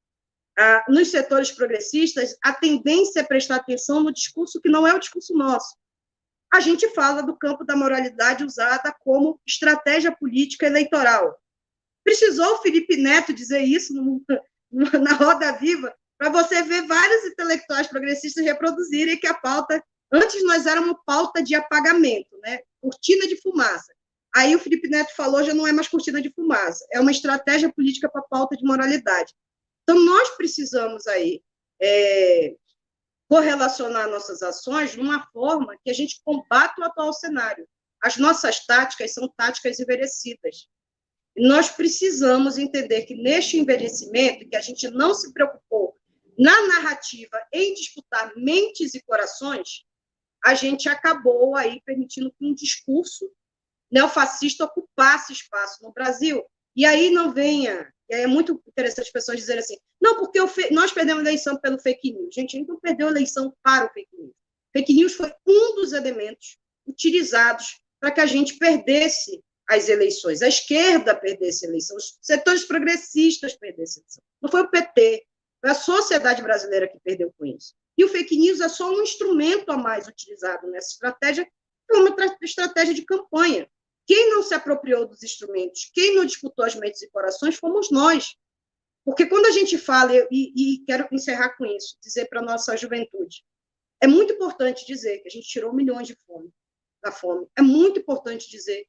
nos setores progressistas, a tendência é prestar atenção no discurso que não é o discurso nosso. A gente fala do campo da moralidade usada como estratégia política eleitoral. Precisou o Felipe Neto dizer isso na Roda Viva para você ver vários intelectuais progressistas reproduzirem que a pauta, antes nós éramos pauta de apagamento, né? Cortina de fumaça. Aí o Felipe Neto falou, já não é mais cortina de fumaça, é uma estratégia política para a pauta de moralidade. Então, nós precisamos aí correlacionar nossas ações de uma forma que a gente combata o atual cenário. As nossas táticas são táticas envelhecidas. E nós precisamos entender que, neste envelhecimento, que a gente não se preocupou na narrativa em disputar mentes e corações, a gente acabou aí permitindo que um discurso neofascista ocupasse espaço no Brasil. E aí não venha... É muito interessante as pessoas dizerem assim, não, porque nós perdemos a eleição pelo fake news. Gente, a gente não perdeu a eleição para o fake news. Fake news foi um dos elementos utilizados para que a gente perdesse as eleições, a esquerda perdesse a eleição, os setores progressistas perdessem a eleição. Não foi o PT, foi a sociedade brasileira que perdeu com isso. E o fake news é só um instrumento a mais utilizado nessa estratégia, que é uma estratégia de campanha. Quem não se apropriou dos instrumentos, quem não disputou as mentes e corações, fomos nós. Porque quando a gente fala, e quero encerrar com isso, dizer para a nossa juventude, é muito importante dizer que a gente tirou milhões da fome. É muito importante dizer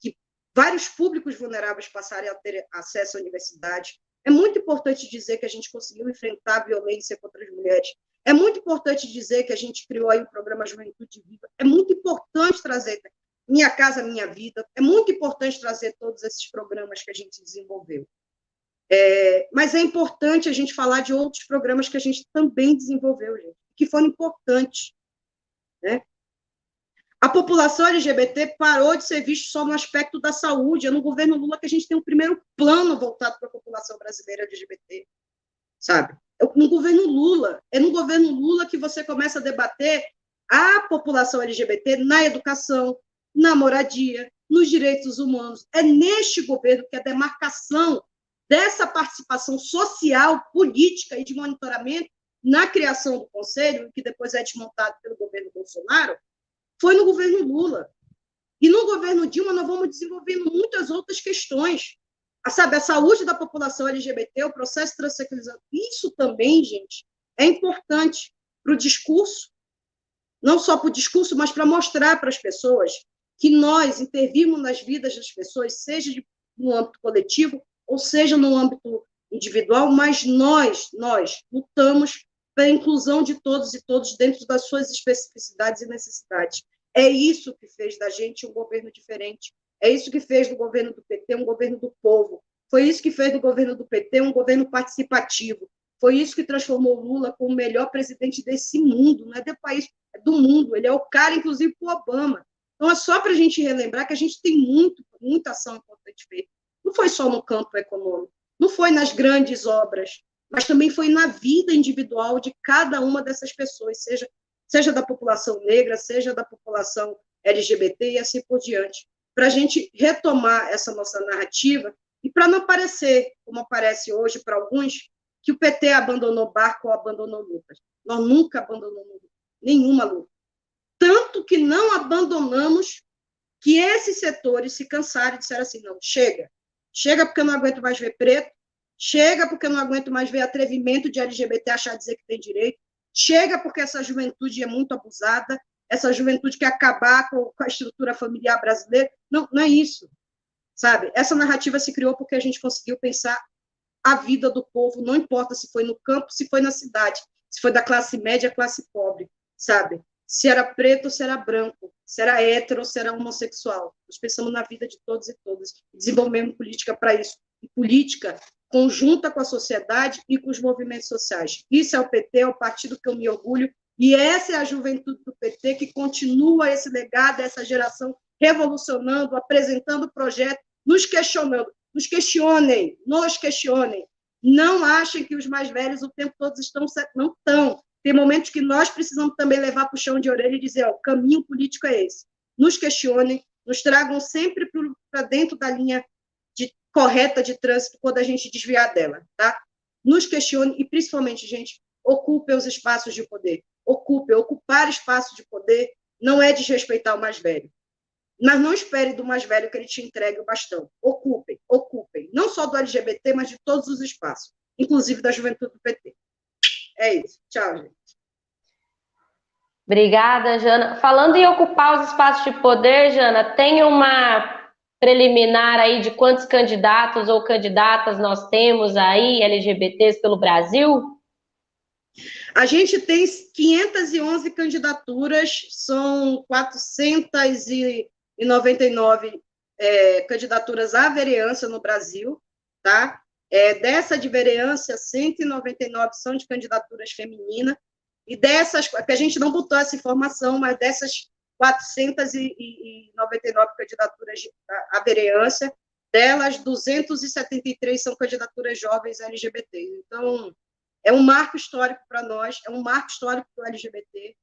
que vários públicos vulneráveis passaram a ter acesso à universidade. É muito importante dizer que a gente conseguiu enfrentar a violência contra as mulheres. É muito importante dizer que a gente criou aí o programa Juventude Viva. É muito importante trazer Minha Casa Minha Vida. É muito importante trazer todos esses programas que a gente desenvolveu. Mas é importante a gente falar de outros programas que a gente também desenvolveu, gente, que foram importantes. Né? A população LGBT parou de ser vista só no aspecto da saúde. É no governo Lula que a gente tem o primeiro plano voltado para a população brasileira LGBT. Sabe? É no governo Lula que você começa a debater a população LGBT na educação, na moradia, nos direitos humanos. É neste governo que a demarcação dessa participação social, política e de monitoramento na criação do Conselho, que depois é desmontado pelo governo Bolsonaro, foi no governo Lula. E no governo Dilma nós vamos desenvolvendo muitas outras questões. A saúde da população LGBT, o processo de transexualização, isso também, gente, é importante para o discurso, não só para o discurso, mas para mostrar para as pessoas que nós intervimos nas vidas das pessoas, seja no âmbito coletivo, ou seja no âmbito individual, mas nós lutamos pela inclusão de todos e todos dentro das suas especificidades e necessidades. É isso que fez da gente um governo diferente. É isso que fez do governo do PT um governo do povo. Foi isso que fez do governo do PT um governo participativo. Foi isso que transformou Lula como o melhor presidente desse mundo, não é do país, é do mundo. Ele é o cara, inclusive, para o Obama. Então, é só para a gente relembrar que a gente tem muita ação importante feita. Não foi só no campo econômico, não foi nas grandes obras, mas também foi na vida individual de cada uma dessas pessoas, seja da população negra, seja da população LGBT e assim por diante, para a gente retomar essa nossa narrativa e para não parecer, como aparece hoje para alguns, que o PT abandonou barco ou abandonou lutas. Nós nunca abandonamos nenhuma luta. Tanto que não abandonamos que esses setores se cansaram e disseram assim, não, chega porque eu não aguento mais ver preto, chega porque eu não aguento mais ver atrevimento de LGBT achar dizer que tem direito, chega porque essa juventude é muito abusada, essa juventude quer acabar com a estrutura familiar brasileira. Não é isso, sabe? Essa narrativa se criou porque a gente conseguiu pensar a vida do povo, não importa se foi no campo, se foi na cidade, se foi da classe média, classe pobre, sabe? Se era preto ou se era branco, se era hétero ou se era homossexual. Nós pensamos na vida de todos e todas, desenvolvemos política para isso. E política conjunta com a sociedade e com os movimentos sociais. Isso é o PT, é o partido que eu me orgulho, e essa é a juventude do PT que continua esse legado, essa geração revolucionando, apresentando projetos, nos questionando. Nos questionem. Não achem que os mais velhos o tempo todo não estão. Tem momentos que nós precisamos também levar para o chão de orelha e dizer, ó, o caminho político é esse. Nos questionem, nos tragam sempre para dentro da linha correta de trânsito quando a gente desviar dela, tá? Nos questionem e, principalmente, gente, ocupem os espaços de poder. Ocupar espaço de poder não é desrespeitar o mais velho. Mas não espere do mais velho que ele te entregue o bastão. Ocupem. Não só do LGBT, mas de todos os espaços, inclusive da juventude do PT. É isso. Tchau, gente. Obrigada, Jana. Falando em ocupar os espaços de poder, Jana, tem uma preliminar aí de quantos candidatos ou candidatas nós temos aí, LGBTs, pelo Brasil? A gente tem 511 candidaturas, são 499 candidaturas à vereança no Brasil, tá? Dessa de vereança, 199 são de candidaturas femininas, e dessas, que a gente não botou essa informação, mas dessas 499 candidaturas à vereança, delas, 273 são candidaturas jovens LGBT. Então, é um marco histórico para nós, é um marco histórico para o LGBT.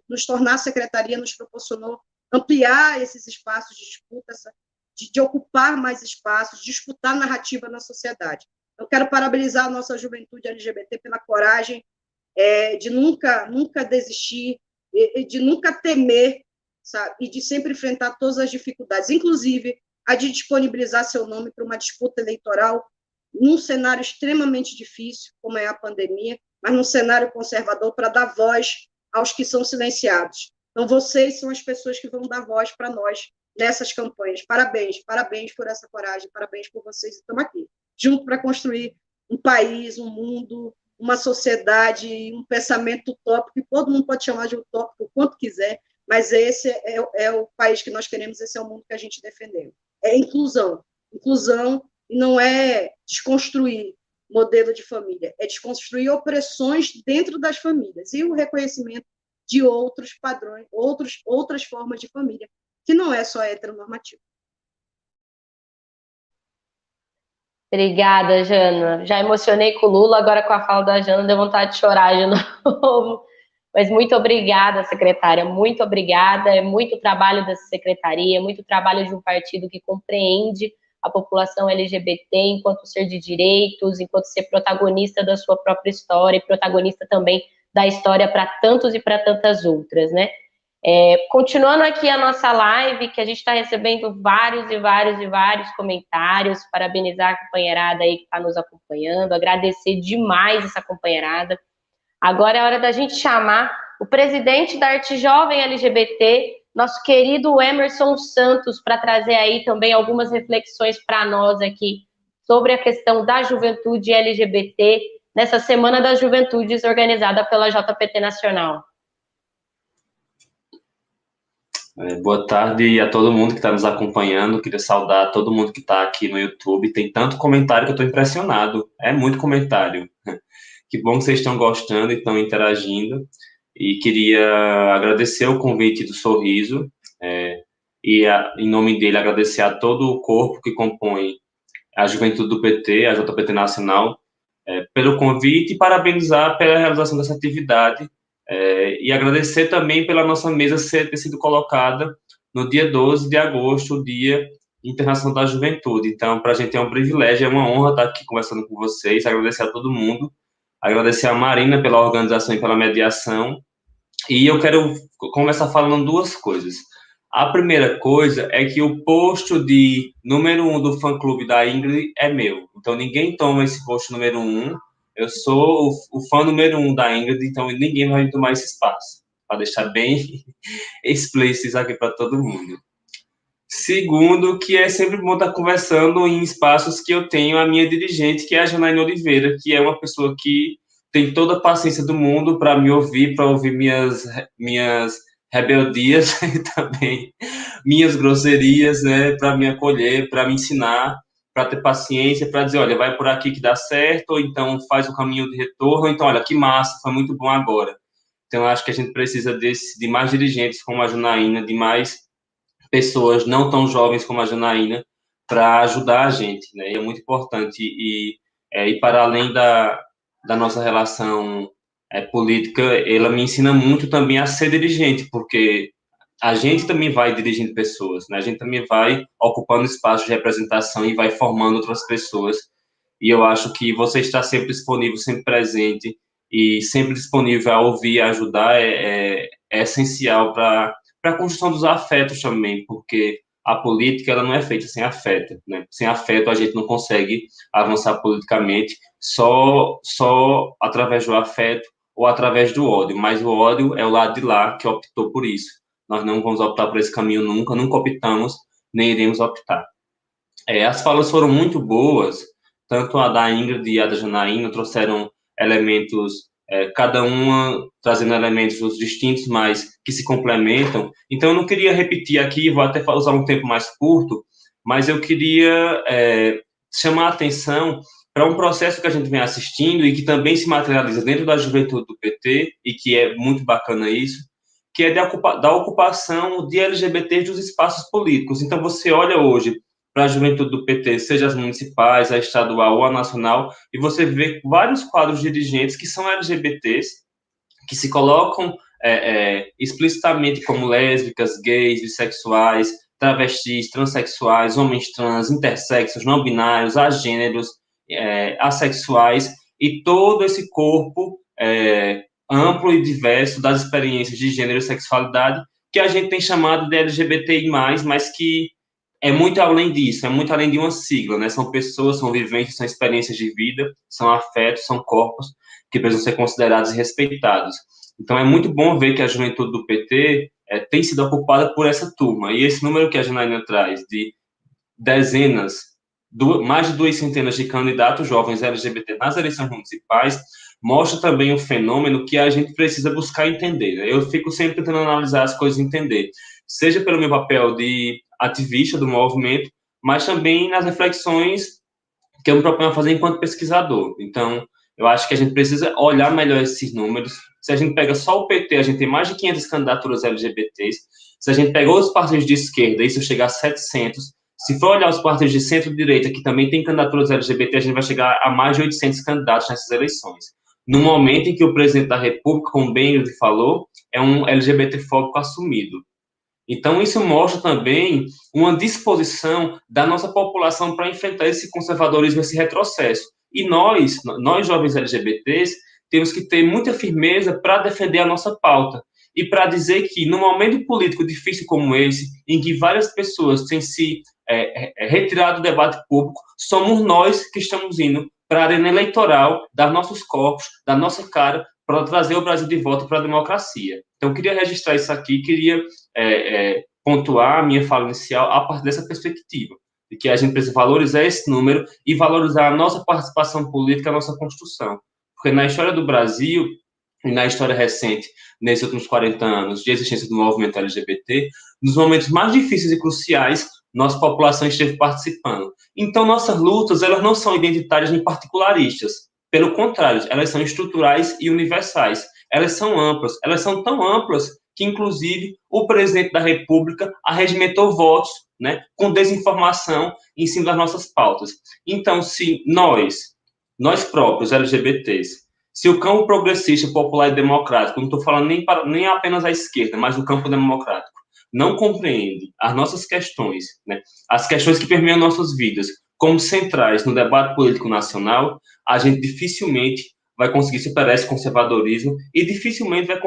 Nos tornar secretaria nos proporcionou ampliar esses espaços de disputa, de ocupar mais espaços, disputar narrativa na sociedade. Eu quero parabenizar a nossa juventude LGBT pela coragem de nunca desistir, de nunca temer, sabe? E de sempre enfrentar todas as dificuldades, inclusive a de disponibilizar seu nome para uma disputa eleitoral num cenário extremamente difícil, como é a pandemia, mas num cenário conservador para dar voz aos que são silenciados. Então, vocês são as pessoas que vão dar voz para nós nessas campanhas. Parabéns por essa coragem, parabéns por vocês. Estamos aqui, junto para construir um país, um mundo, uma sociedade, um pensamento utópico, que todo mundo pode chamar de utópico o quanto quiser, mas esse é o país que nós queremos, esse é o mundo que a gente defendeu. É inclusão. Inclusão não é desconstruir modelo de família, é desconstruir opressões dentro das famílias e o reconhecimento de outros padrões, outras formas de família, que não é só heteronormativo. Obrigada, Jana. Já emocionei com o Lula, agora com a fala da Jana, deu vontade de chorar de novo. Mas muito obrigada, secretária, muito obrigada. É muito trabalho dessa secretaria, muito trabalho de um partido que compreende a população LGBT enquanto ser de direitos, enquanto ser protagonista da sua própria história e protagonista também da história para tantos e para tantas outras, né? Continuando aqui a nossa live, que a gente está recebendo vários comentários, parabenizar a companheirada aí que está nos acompanhando, agradecer demais essa companheirada. Agora é hora da gente chamar o presidente da Arte Jovem LGBT, nosso querido Emerson Santos, para trazer aí também algumas reflexões para nós aqui sobre a questão da juventude LGBT nessa Semana das Juventudes organizada pela JPT Nacional. Boa tarde a todo mundo que está nos acompanhando. Queria saudar todo mundo que está aqui no YouTube. Tem tanto comentário que eu estou impressionado. É muito comentário. Que bom que vocês estão gostando e estão interagindo. E queria agradecer o convite do Sorriso e, em nome dele, agradecer a todo o corpo que compõe a Juventude do PT, a JPT Nacional, pelo convite e parabenizar pela realização dessa atividade. E agradecer também pela nossa mesa ter sido colocada no dia 12 de agosto, o Dia Internacional da Juventude. Então, para a gente é um privilégio, é uma honra estar aqui conversando com vocês, agradecer a todo mundo, agradecer a Marina pela organização e pela mediação. E eu quero começar falando duas coisas. A primeira coisa é que o posto de número 1 do fã-clube da Ingrid é meu. Então, ninguém toma esse posto número 1. Eu sou o fã número 1 da Ingrid, então ninguém vai tomar esse espaço. Para deixar bem explícito aqui para todo mundo. Segundo, que é sempre bom estar conversando em espaços que eu tenho a minha dirigente, que é a Janaína Oliveira, que é uma pessoa que tem toda a paciência do mundo para me ouvir, para ouvir minhas rebeldias e também minhas grosserias, né, para me acolher, para me ensinar, para ter paciência, para dizer, olha, vai por aqui que dá certo, ou então faz o caminho de retorno, ou então, olha, que massa, foi muito bom agora. Então, acho que a gente precisa de mais dirigentes como a Janaína, de mais pessoas não tão jovens como a Janaína para ajudar a gente, né? E é muito importante e para além da nossa relação política, ela me ensina muito também a ser dirigente, porque a gente também vai dirigindo pessoas, né? A gente também vai ocupando espaços de representação e vai formando outras pessoas. E eu acho que você estar sempre disponível, sempre presente e sempre disponível a ouvir, a ajudar é essencial para a construção dos afetos também, porque a política ela não é feita sem afeto, né? Sem afeto a gente não consegue avançar politicamente só através do afeto ou através do ódio, mas o ódio é o lado de lá que optou por isso. Nós não vamos optar por esse caminho nunca optamos, nem iremos optar. As falas foram muito boas, tanto a da Ingrid e a da Janaína trouxeram elementos, cada uma trazendo elementos distintos, mas que se complementam. Então, eu não queria repetir aqui, vou até usar um tempo mais curto, mas eu queria chamar a atenção para um processo que a gente vem assistindo e que também se materializa dentro da juventude do PT, e que é muito bacana isso, que é da ocupação de LGBTs dos espaços políticos. Então, você olha hoje para a juventude do PT, seja as municipais, a estadual ou a nacional, e você vê vários quadros dirigentes que são LGBTs, que se colocam explicitamente como lésbicas, gays, bissexuais, travestis, transexuais, homens trans, intersexos, não binários, agêneros, assexuais, e todo esse corpo amplo e diverso das experiências de gênero e sexualidade que a gente tem chamado de LGBTI+, mas que é muito além disso, é muito além de uma sigla, né? São pessoas, são vivências, são experiências de vida, são afetos, são corpos que precisam ser considerados e respeitados. Então, é muito bom ver que a juventude do PT tem sido ocupada por essa turma. E esse número que a Janaína traz, de dezenas, mais de 2 centenas de candidatos jovens LGBT nas eleições municipais, mostra também um fenômeno que a gente precisa buscar entender, né? Eu fico sempre tentando analisar as coisas e entender, seja pelo meu papel de ativista do movimento, mas também nas reflexões que eu me proponho a fazer enquanto pesquisador. Então, eu acho que a gente precisa olhar melhor esses números. Se a gente pega só o PT, a gente tem mais de 500 candidaturas LGBTs. Se a gente pega os partidos de esquerda, isso chega a 700. Se for olhar os partidos de centro-direita, que também tem candidaturas LGBT, a gente vai chegar a mais de 800 candidatos nessas eleições. No momento em que o presidente da República, como bem ele falou, é um LGBT-fóbico assumido. Então, isso mostra também uma disposição da nossa população para enfrentar esse conservadorismo, esse retrocesso. E nós jovens LGBTs, temos que ter muita firmeza para defender a nossa pauta e para dizer que, num momento político difícil como esse, em que várias pessoas têm se retirado do debate público, somos nós que estamos indo para a arena eleitoral, dar nossos corpos, dar nossa cara, para trazer o Brasil de volta para a democracia. Então, eu queria registrar isso aqui, queria pontuar a minha fala inicial a partir dessa perspectiva, de que a gente precisa valorizar esse número e valorizar a nossa participação política, a nossa construção. Porque na história do Brasil, e na história recente, nesses últimos 40 anos de existência do movimento LGBT, nos momentos mais difíceis e cruciais, nossa população esteve participando. Então, nossas lutas, elas não são identitárias nem particularistas. Pelo contrário, elas são estruturais e universais. Elas são amplas. Elas são tão amplas que, inclusive, o presidente da República arregimentou votos, né, com desinformação em cima das nossas pautas. Então, se nós próprios, LGBTs, se o campo progressista, popular e democrático, não estou falando nem apenas a esquerda, mas o campo democrático, não compreende as nossas questões, né, as questões que permeiam nossas vidas, como centrais no debate político nacional, a gente dificilmente vai conseguir superar esse conservadorismo e dificilmente vai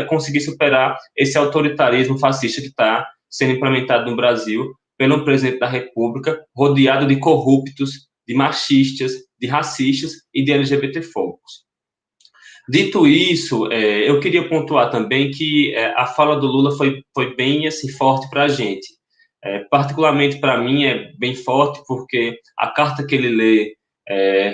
conseguir superar esse autoritarismo fascista que está sendo implementado no Brasil pelo presidente da República, rodeado de corruptos, de machistas, de racistas e de LGBT-fóbicos. Dito isso, eu queria pontuar também que a fala do Lula foi bem assim, forte para a gente. particularmente para mim é bem forte, porque a carta que ele lê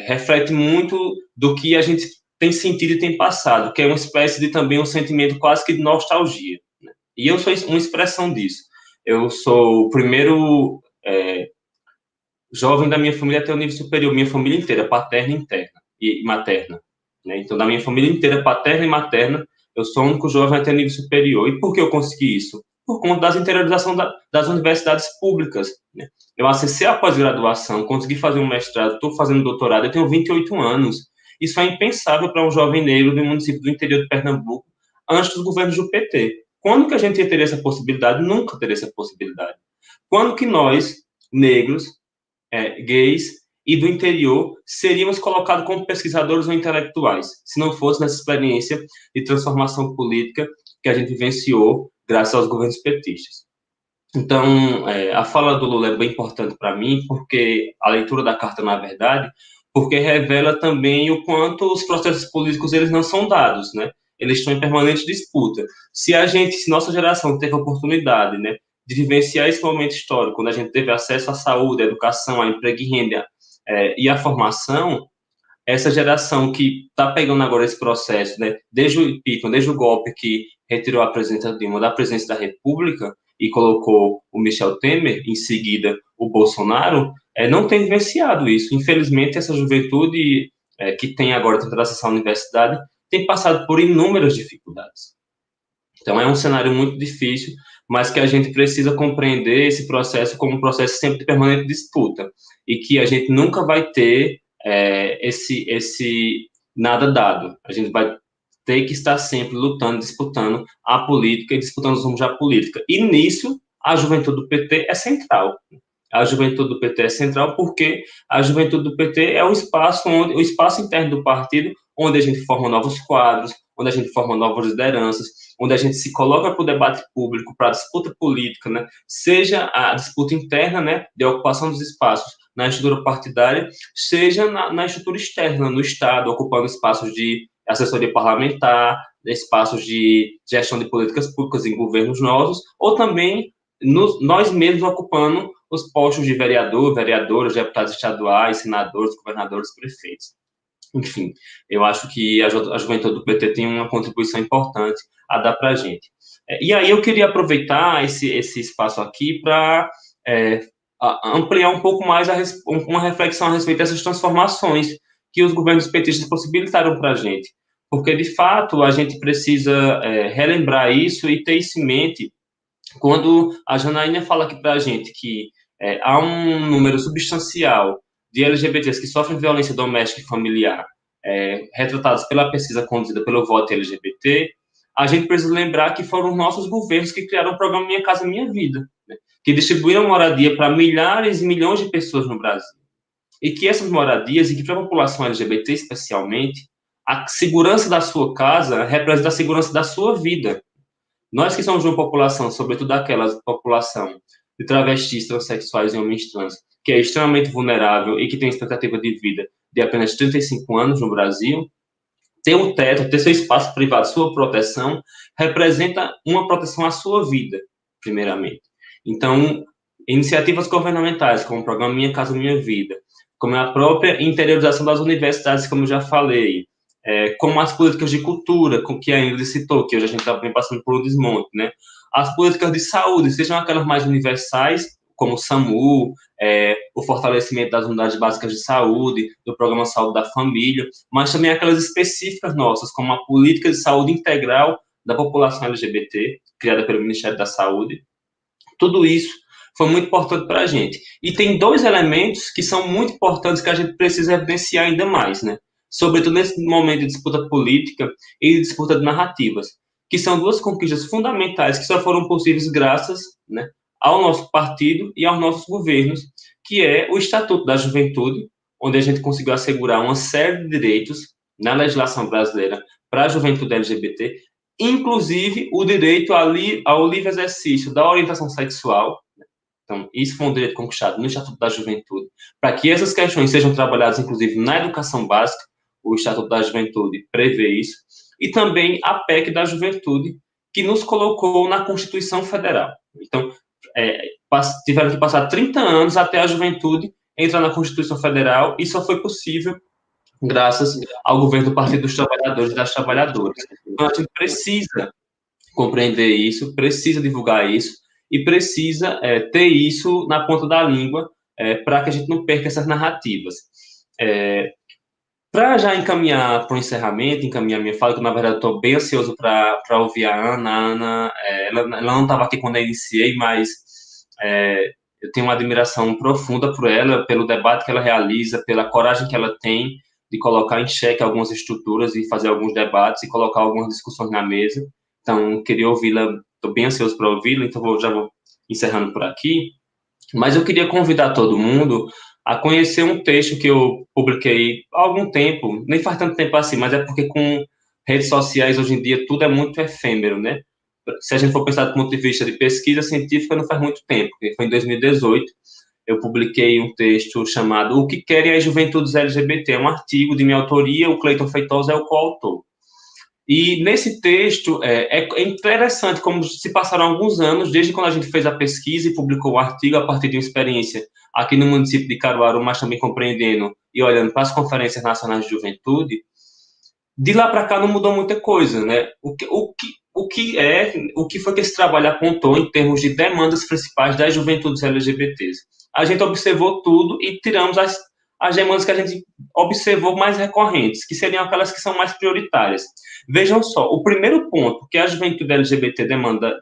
reflete muito do que a gente tem sentido e tem passado, que é uma espécie de também um sentimento quase que de nostalgia, né? E eu sou uma expressão disso. Eu sou o primeiro jovem da minha família até o nível superior, minha família inteira, paterna, interna e materna, né? Então, da minha família inteira, paterna e materna, eu sou o único jovem até nível superior. E por que eu consegui isso? Por conta das interiorizações das universidades públicas, né? Eu acessei a pós-graduação, consegui fazer um mestrado, estou fazendo doutorado, eu tenho 28 anos. Isso é impensável para um jovem negro do município do interior de Pernambuco, antes dos governos do PT. Quando que a gente ia ter essa possibilidade? Nunca teria essa possibilidade. Quando que nós, negros, gays e do interior, seríamos colocados como pesquisadores ou intelectuais, se não fosse nessa experiência de transformação política que a gente vivenciou graças aos governos petistas. Então, a fala do Lula é bem importante para mim, porque a leitura da carta, na verdade, porque revela também o quanto os processos políticos eles não são dados, né? Eles estão em permanente disputa. Se nossa geração teve a oportunidade, né, de vivenciar esse momento histórico, quando a gente teve acesso à saúde, à educação, à emprego e renda e à formação, essa geração que está pegando agora esse processo, né, desde o impeachment, desde o golpe que retirou a presidenta Dilma da presidência da República e colocou o Michel Temer, em seguida o Bolsonaro, não tem vivenciado isso. Infelizmente, essa juventude que tem agora tentado acessar a universidade tem passado por inúmeras dificuldades. Então, é um cenário muito difícil, mas que a gente precisa compreender esse processo como um processo sempre de permanente disputa, e que a gente nunca vai ter esse nada dado. A gente vai ter que estar sempre lutando, disputando a política e disputando os rumos da política. E nisso, a juventude do PT é central. A juventude do PT é central porque a juventude do PT é o espaço interno do partido onde a gente forma novos quadros, onde a gente forma novas lideranças, onde a gente se coloca para o debate público, para a disputa política, né? Seja a disputa interna, né, de ocupação dos espaços na estrutura partidária, seja na estrutura externa, no Estado, ocupando espaços de assessoria parlamentar, espaços de gestão de políticas públicas em governos novos, ou também nós mesmos ocupando os postos de vereador, vereadoras, deputados estaduais, senadores, governadores, prefeitos. Enfim, eu acho que a juventude do PT tem uma contribuição importante a dar para a gente. E aí eu queria aproveitar esse espaço aqui para ampliar um pouco mais uma reflexão a respeito dessas transformações que os governos petistas possibilitaram para a gente. Porque, de fato, a gente precisa relembrar isso e ter isso em mente quando a Janaína fala aqui para a gente que há um número substancial de LGBTs que sofrem violência doméstica e familiar, retratados pela pesquisa conduzida pelo Voto LGBT, a gente precisa lembrar que foram os nossos governos que criaram o programa Minha Casa Minha Vida, né, que distribuíram moradia para milhares e milhões de pessoas no Brasil. E que essas moradias, e que para a população LGBT especialmente, a segurança da sua casa representa a segurança da sua vida. Nós que somos uma população, sobretudo aquela população de travestis, transexuais e homens trans, que é extremamente vulnerável e que tem expectativa de vida de apenas 35 anos no Brasil, ter um teto, ter seu espaço privado, sua proteção, representa uma proteção à sua vida, primeiramente. Então, iniciativas governamentais, como o programa Minha Casa Minha Vida, como a própria interiorização das universidades, como eu já falei, como as políticas de cultura, que a Ingrid citou, que hoje a gente está bem passando por um desmonte, né? As políticas de saúde, sejam aquelas mais universais, como o SAMU, o fortalecimento das unidades básicas de saúde, do programa Saúde da Família, mas também aquelas específicas nossas, como a política de saúde integral da população LGBT, criada pelo Ministério da Saúde. Tudo isso foi muito importante para a gente. E tem dois elementos que são muito importantes que a gente precisa evidenciar ainda mais, né? Sobretudo nesse momento de disputa política e de disputa de narrativas, que são duas conquistas fundamentais que só foram possíveis graças, né, ao nosso partido e aos nossos governos, que é o Estatuto da Juventude, onde a gente conseguiu assegurar uma série de direitos na legislação brasileira para a juventude LGBT, inclusive o direito ao livre exercício da orientação sexual. Então, isso foi um direito conquistado no Estatuto da Juventude, para que essas questões sejam trabalhadas, inclusive, na educação básica. O Estatuto da Juventude prevê isso. E também a PEC da Juventude, que nos colocou na Constituição Federal. Então, tiveram que passar 30 anos até a juventude entrar na Constituição Federal, e só foi possível graças ao governo do Partido dos Trabalhadores e das Trabalhadoras. Então, a gente precisa compreender isso, precisa divulgar isso, e precisa ter isso na ponta da língua, para que a gente não perca essas narrativas. Para já encaminhar para o encerramento, encaminhar minha fala, que na verdade eu estou bem ansioso para ouvir a Ana. A Ana, ela não estava aqui quando eu iniciei, mas eu tenho uma admiração profunda por ela, pelo debate que ela realiza, pela coragem que ela tem de colocar em xeque algumas estruturas e fazer alguns debates e colocar algumas discussões na mesa. Então, queria ouvi-la, estou bem ansioso para ouvi-la, então já vou encerrando por aqui. Mas eu queria convidar todo mundo a conhecer um texto que eu publiquei há algum tempo, nem faz tanto tempo assim, mas é porque com redes sociais hoje em dia tudo é muito efêmero, né? Se a gente for pensar do ponto de vista de pesquisa científica, não faz muito tempo, porque foi em 2018, eu publiquei um texto chamado O que querem as juventudes LGBT, é um artigo de minha autoria, o Cleiton Feitosa é o coautor. E nesse texto é interessante como se passaram alguns anos, desde quando a gente fez a pesquisa e publicou o artigo a partir de uma experiência aqui no município de Caruaru, mas também compreendendo e olhando para as conferências nacionais de juventude. De lá para cá não mudou muita coisa, né? O que foi que esse trabalho apontou em termos de demandas principais das juventudes LGBTs? A gente observou tudo e tiramos as demandas que a gente observou mais recorrentes, que seriam aquelas que são mais prioritárias. Vejam só, o primeiro ponto que a juventude LGBT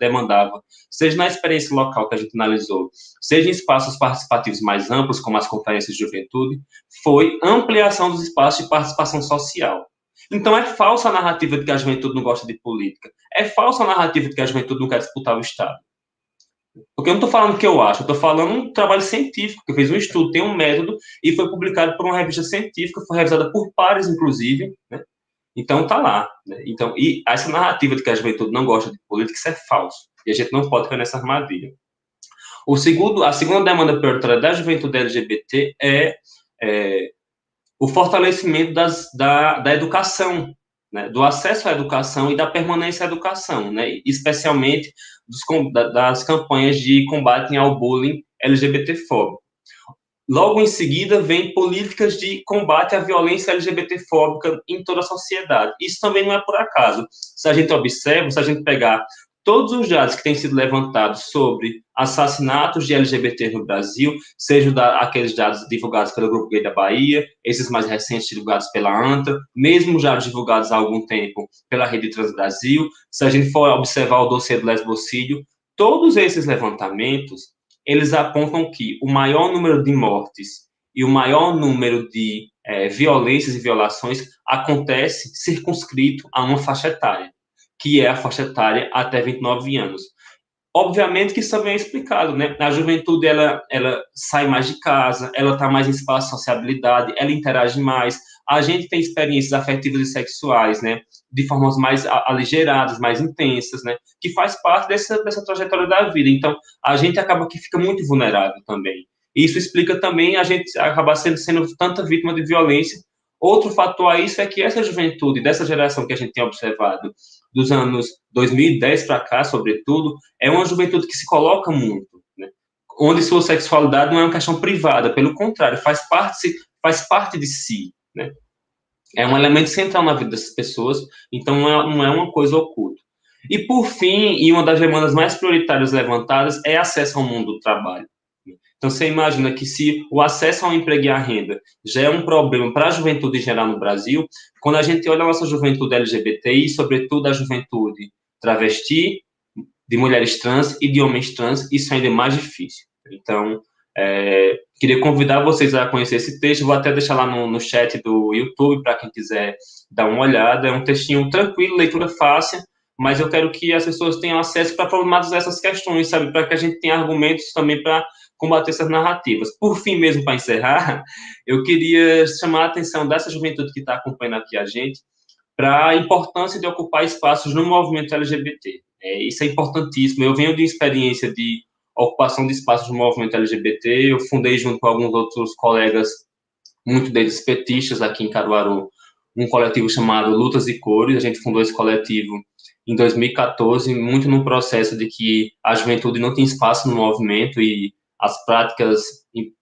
demandava, seja na experiência local que a gente analisou, seja em espaços participativos mais amplos, como as conferências de juventude, foi ampliação dos espaços de participação social. Então, é falsa a narrativa de que a juventude não gosta de política. É falsa a narrativa de que a juventude não quer disputar o Estado. Porque eu não estou falando o que eu acho, eu estou falando um trabalho científico, que eu fiz um estudo, tem um método, e foi publicado por uma revista científica, foi revisada por pares, inclusive, né? Então, está lá. Né? Então, e essa narrativa de que a juventude não gosta de política, isso é falso. E a gente não pode cair nessa armadilha. A segunda demanda prioritária da juventude LGBT é o fortalecimento da educação, né, do acesso à educação e da permanência à educação, né, especialmente das campanhas de combate ao bullying LGBT-fóbico. Logo em seguida, vem políticas de combate à violência LGBT-fóbica em toda a sociedade. Isso também não é por acaso. Se a gente observa, se a gente pegar todos os dados que têm sido levantados sobre assassinatos de LGBT no Brasil, sejam aqueles dados divulgados pelo Grupo Gay da Bahia, esses mais recentes divulgados pela ANTA, mesmo já divulgados há algum tempo pela Rede Transbrasil, se a gente for observar o dossiê do lesbocídio, todos esses levantamentos, eles apontam que o maior número de mortes e o maior número de violências e violações acontece circunscrito a uma faixa etária, que é a faixa etária até 29 anos. Obviamente que isso também é explicado, né? A juventude, ela sai mais de casa, ela está mais em espaço de sociabilidade, ela interage mais, a gente tem experiências afetivas e sexuais, né? De formas mais aligeradas, mais intensas, né? Que faz parte dessa trajetória da vida. Então, a gente acaba que fica muito vulnerável também. Isso explica também a gente acabar sendo tanta vítima de violência. Outro fator a isso é que essa juventude, dessa geração que a gente tem observado, dos anos 2010 para cá, sobretudo, é uma juventude que se coloca muito, né? Onde sua sexualidade não é uma questão privada, pelo contrário, faz parte de si, né? É um elemento central na vida dessas pessoas, então não é uma coisa oculta. E, por fim, e uma das demandas mais prioritárias levantadas é acesso ao mundo do trabalho. Então, você imagina que se o acesso ao emprego e à renda já é um problema para a juventude em geral no Brasil, quando a gente olha a nossa juventude LGBTI, sobretudo a juventude travesti, de mulheres trans e de homens trans, isso ainda é mais difícil. Então, queria convidar vocês a conhecer esse texto, vou até deixar lá no chat do YouTube, para quem quiser dar uma olhada, é um textinho tranquilo, leitura fácil, mas eu quero que as pessoas tenham acesso para problematizar essas questões, sabe, para que a gente tenha argumentos também para combater essas narrativas. Por fim, mesmo para encerrar, eu queria chamar a atenção dessa juventude que está acompanhando aqui a gente para a importância de ocupar espaços no movimento LGBT. Isso é importantíssimo. Eu venho de experiência de ocupação de espaços no movimento LGBT, eu fundei junto com alguns outros colegas, muito deles petistas aqui em Caruaru, um coletivo chamado Lutas e Cores. A gente fundou esse coletivo em 2014, muito num processo de que a juventude não tinha espaço no movimento e as práticas que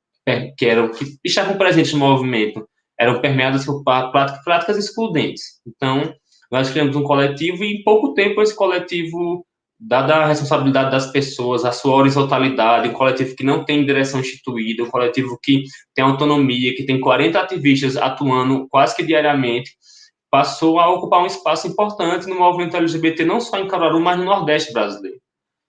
estavam presentes no movimento eram permeadas por práticas excludentes. Então, nós criamos um coletivo e, em pouco tempo, esse coletivo, dada a responsabilidade das pessoas, a sua horizontalidade, um coletivo que não tem direção instituída, um coletivo que tem autonomia, que tem 40 ativistas atuando quase que diariamente, passou a ocupar um espaço importante no movimento LGBT, não só em Caruaru, mas no Nordeste brasileiro.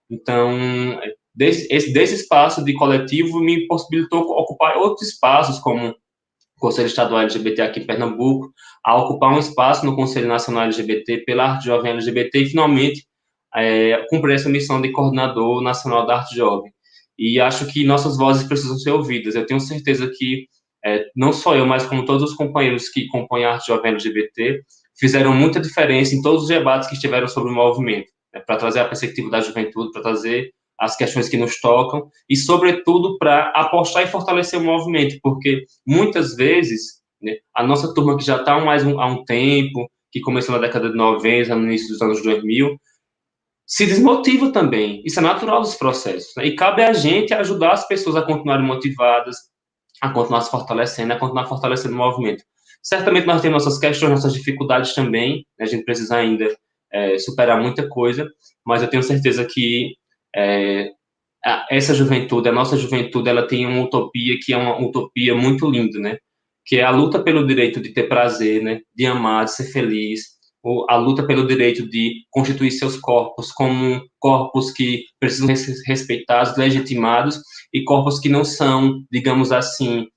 Então, desse espaço de coletivo me possibilitou ocupar outros espaços, como o Conselho Estadual LGBT aqui em Pernambuco, a ocupar um espaço no Conselho Nacional LGBT pela Arte Jovem LGBT e, finalmente, cumprir essa missão de coordenador nacional da Arte Jovem. E acho que nossas vozes precisam ser ouvidas. Eu tenho certeza que não só eu, mas como todos os companheiros que compõem a Arte Jovem LGBT, fizeram muita diferença em todos os debates que estiveram sobre o movimento, para trazer a perspectiva da juventude, para trazer as questões que nos tocam e, sobretudo, para apostar e fortalecer o movimento, porque muitas vezes, né, a nossa turma que já está há um tempo, que começou na década de 90, no início dos anos 2000, se desmotiva também. Isso é natural dos processos, né? E cabe a gente ajudar as pessoas a continuarem motivadas, a continuar se fortalecendo, a continuar fortalecendo o movimento. Certamente nós temos nossas questões, nossas dificuldades também, né? A gente precisa ainda superar muita coisa, mas eu tenho certeza que essa juventude, a nossa juventude, ela tem uma utopia que é uma utopia muito linda, né? Que é a luta pelo direito de ter prazer, né? De amar, de ser feliz, ou a luta pelo direito de constituir seus corpos como corpos que precisam ser respeitados, legitimados, e corpos que não são, digamos assim,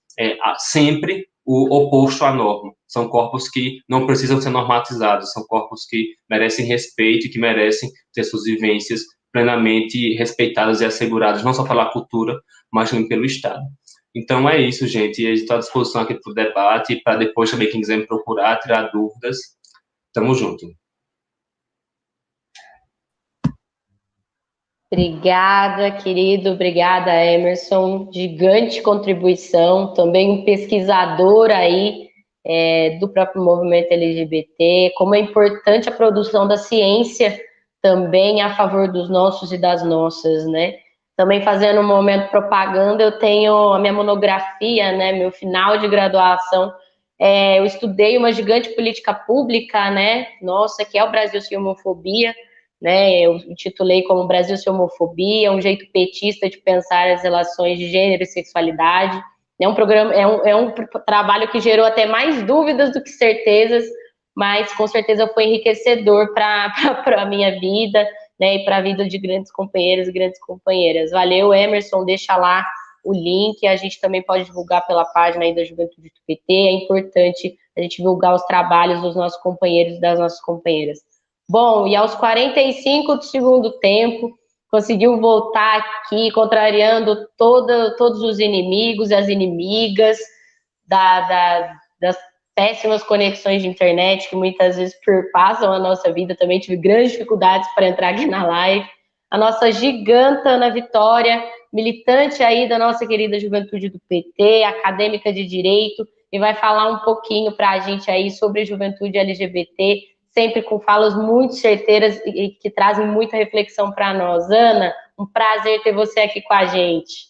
sempre o oposto à norma. São corpos que não precisam ser normatizados, são corpos que merecem respeito e que merecem ter suas vivências plenamente respeitadas e asseguradas, não só pela cultura, mas também pelo Estado. Então é isso, gente. Estou à disposição aqui para o debate e para depois também quem quiser me procurar, tirar dúvidas. Tamo junto. Obrigada, querido. Obrigada, Emerson. Gigante contribuição. Também um pesquisador aí do próprio movimento LGBT. Como é importante a produção da ciência também a favor dos nossos e das nossas, né? Também fazendo um momento propaganda, eu tenho a minha monografia, né? Meu final de graduação. Eu estudei uma gigante política pública, né? Nossa, que é o Brasil Sem Homofobia, né? Eu intitulei como Brasil Sem Homofobia, um jeito petista de pensar as relações de gênero e sexualidade. É um programa, é um trabalho que gerou até mais dúvidas do que certezas, mas com certeza foi enriquecedor para a minha vida, né? E para a vida de grandes companheiros e grandes companheiras. Valeu, Emerson, deixa lá o link, a gente também pode divulgar pela página aí da Juventude do PT, é importante a gente divulgar os trabalhos dos nossos companheiros e das nossas companheiras. Bom, e aos 45 do segundo tempo, conseguiu voltar aqui, contrariando todos os inimigos e as inimigas das péssimas conexões de internet que muitas vezes perpassam a nossa vida. Também tive grandes dificuldades para entrar aqui na live. A nossa giganta Ana Vitória, militante aí da nossa querida Juventude do PT, acadêmica de Direito, e vai falar um pouquinho para a gente aí sobre juventude LGBT, sempre com falas muito certeiras e que trazem muita reflexão para nós. Ana, um prazer ter você aqui com a gente.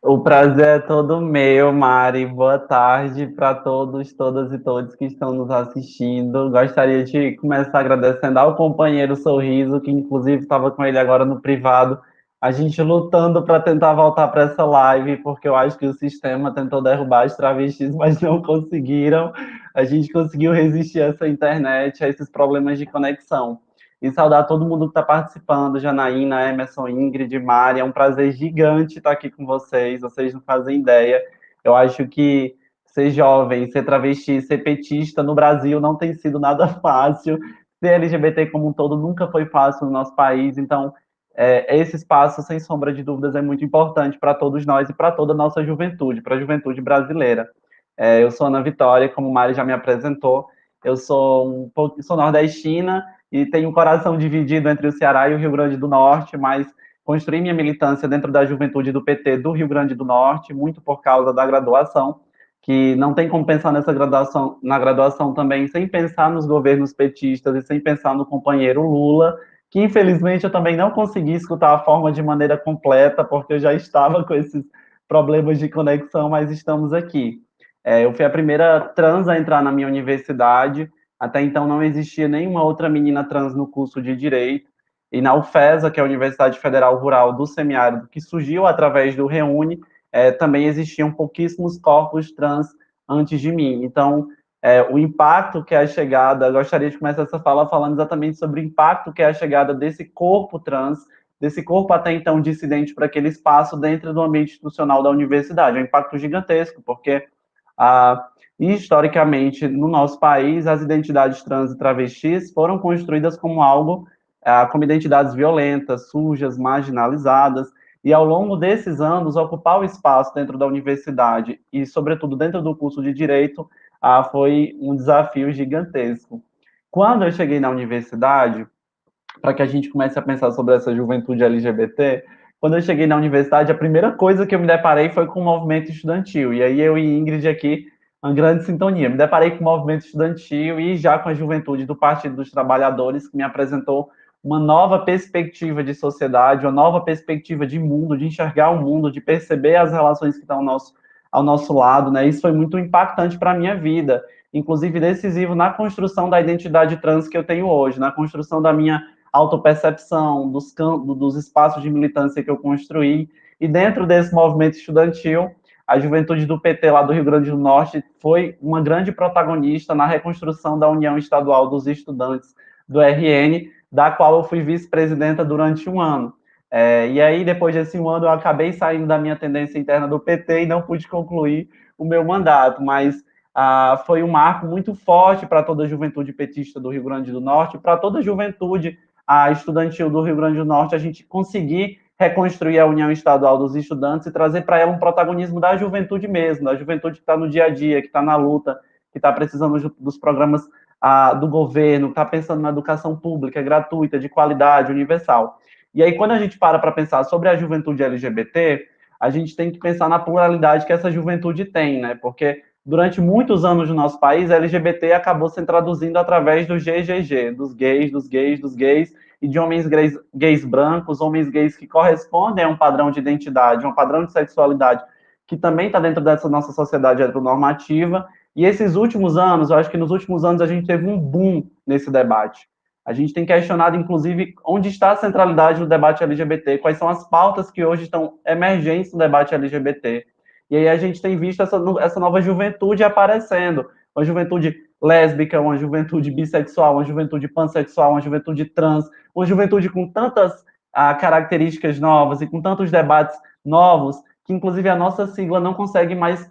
O prazer é todo meu, Mari. Boa tarde para todos, todas e todos que estão nos assistindo. Gostaria de começar agradecendo ao companheiro Sorriso, que inclusive estava com ele agora no privado, a gente lutando para tentar voltar para essa live, porque eu acho que o sistema tentou derrubar os travestis, mas não conseguiram. A gente conseguiu resistir a essa internet, a esses problemas de conexão. E saudar todo mundo que está participando, Janaína, Emerson, Ingrid, Mari. É um prazer gigante estar aqui com vocês não fazem ideia. Eu acho que ser jovem, ser travesti, ser petista no Brasil não tem sido nada fácil. Ser LGBT como um todo nunca foi fácil no nosso país. Então, esse espaço, sem sombra de dúvidas, é muito importante para todos nós e para toda a nossa juventude, para a juventude brasileira. Eu sou Ana Vitória, como Mari já me apresentou. Eu sou nordestina, e tenho um coração dividido entre o Ceará e o Rio Grande do Norte, mas construí minha militância dentro da juventude do PT do Rio Grande do Norte, muito por causa da graduação, que não tem como pensar na graduação também sem pensar nos governos petistas e sem pensar no companheiro Lula, que infelizmente eu também não consegui escutar a forma de maneira completa, porque eu já estava com esses problemas de conexão, mas estamos aqui. Eu fui a primeira trans a entrar na minha universidade, até então não existia nenhuma outra menina trans no curso de Direito, e na UFESA, que é a Universidade Federal Rural do Semiárido, que surgiu através do REUNE, também existiam pouquíssimos corpos trans antes de mim. Então, o impacto que é a chegada, eu gostaria de começar essa fala falando exatamente sobre o impacto que é a chegada desse corpo trans, desse corpo até então dissidente para aquele espaço dentro do ambiente institucional da universidade. É um impacto gigantesco, porque historicamente, no nosso país, as identidades trans e travestis foram construídas como algo, como identidades violentas, sujas, marginalizadas, e ao longo desses anos, ocupar o espaço dentro da universidade e, sobretudo, dentro do curso de Direito, foi um desafio gigantesco. Quando eu cheguei na universidade, para que a gente comece a pensar sobre essa juventude LGBT, quando eu cheguei na universidade, a primeira coisa que eu me deparei foi com o movimento estudantil. E aí eu e Ingrid aqui, uma grande sintonia. Me deparei com o movimento estudantil e já com a juventude do Partido dos Trabalhadores, que me apresentou uma nova perspectiva de sociedade, uma nova perspectiva de mundo, de enxergar o mundo, de perceber as relações que estão ao nosso lado, né? Isso foi muito impactante para a minha vida, inclusive decisivo na construção da identidade trans que eu tenho hoje, na construção da minha autopercepção, dos espaços de militância que eu construí, e dentro desse movimento estudantil, a juventude do PT lá do Rio Grande do Norte foi uma grande protagonista na reconstrução da União Estadual dos Estudantes do RN, da qual eu fui vice-presidenta durante um ano. E aí, depois desse um ano, eu acabei saindo da minha tendência interna do PT e não pude concluir o meu mandato, mas foi um marco muito forte para toda a juventude petista do Rio Grande do Norte, para toda a juventude estudantil do Rio Grande do Norte, a gente conseguir reconstruir a União Estadual dos Estudantes e trazer para ela um protagonismo da juventude mesmo, da juventude que está no dia a dia, que está na luta, que está precisando dos programas do governo, está pensando na educação pública, gratuita, de qualidade, universal. E aí, quando a gente para pensar sobre a juventude LGBT, a gente tem que pensar na pluralidade que essa juventude tem, né? Porque durante muitos anos no nosso país, a LGBT acabou se traduzindo através do GGG, dos gays, e de homens gays brancos, homens gays que correspondem a um padrão de identidade, um padrão de sexualidade que também está dentro dessa nossa sociedade heteronormativa. E esses últimos anos, eu acho que nos últimos anos a gente teve um boom nesse debate. A gente tem questionado, inclusive, onde está a centralidade do debate LGBT, quais são as pautas que hoje estão emergentes no debate LGBT. E aí a gente tem visto essa nova juventude aparecendo, uma juventude lésbica, uma juventude bissexual, uma juventude pansexual, uma juventude trans, uma juventude com tantas características novas e com tantos debates novos, que inclusive a nossa sigla não consegue mais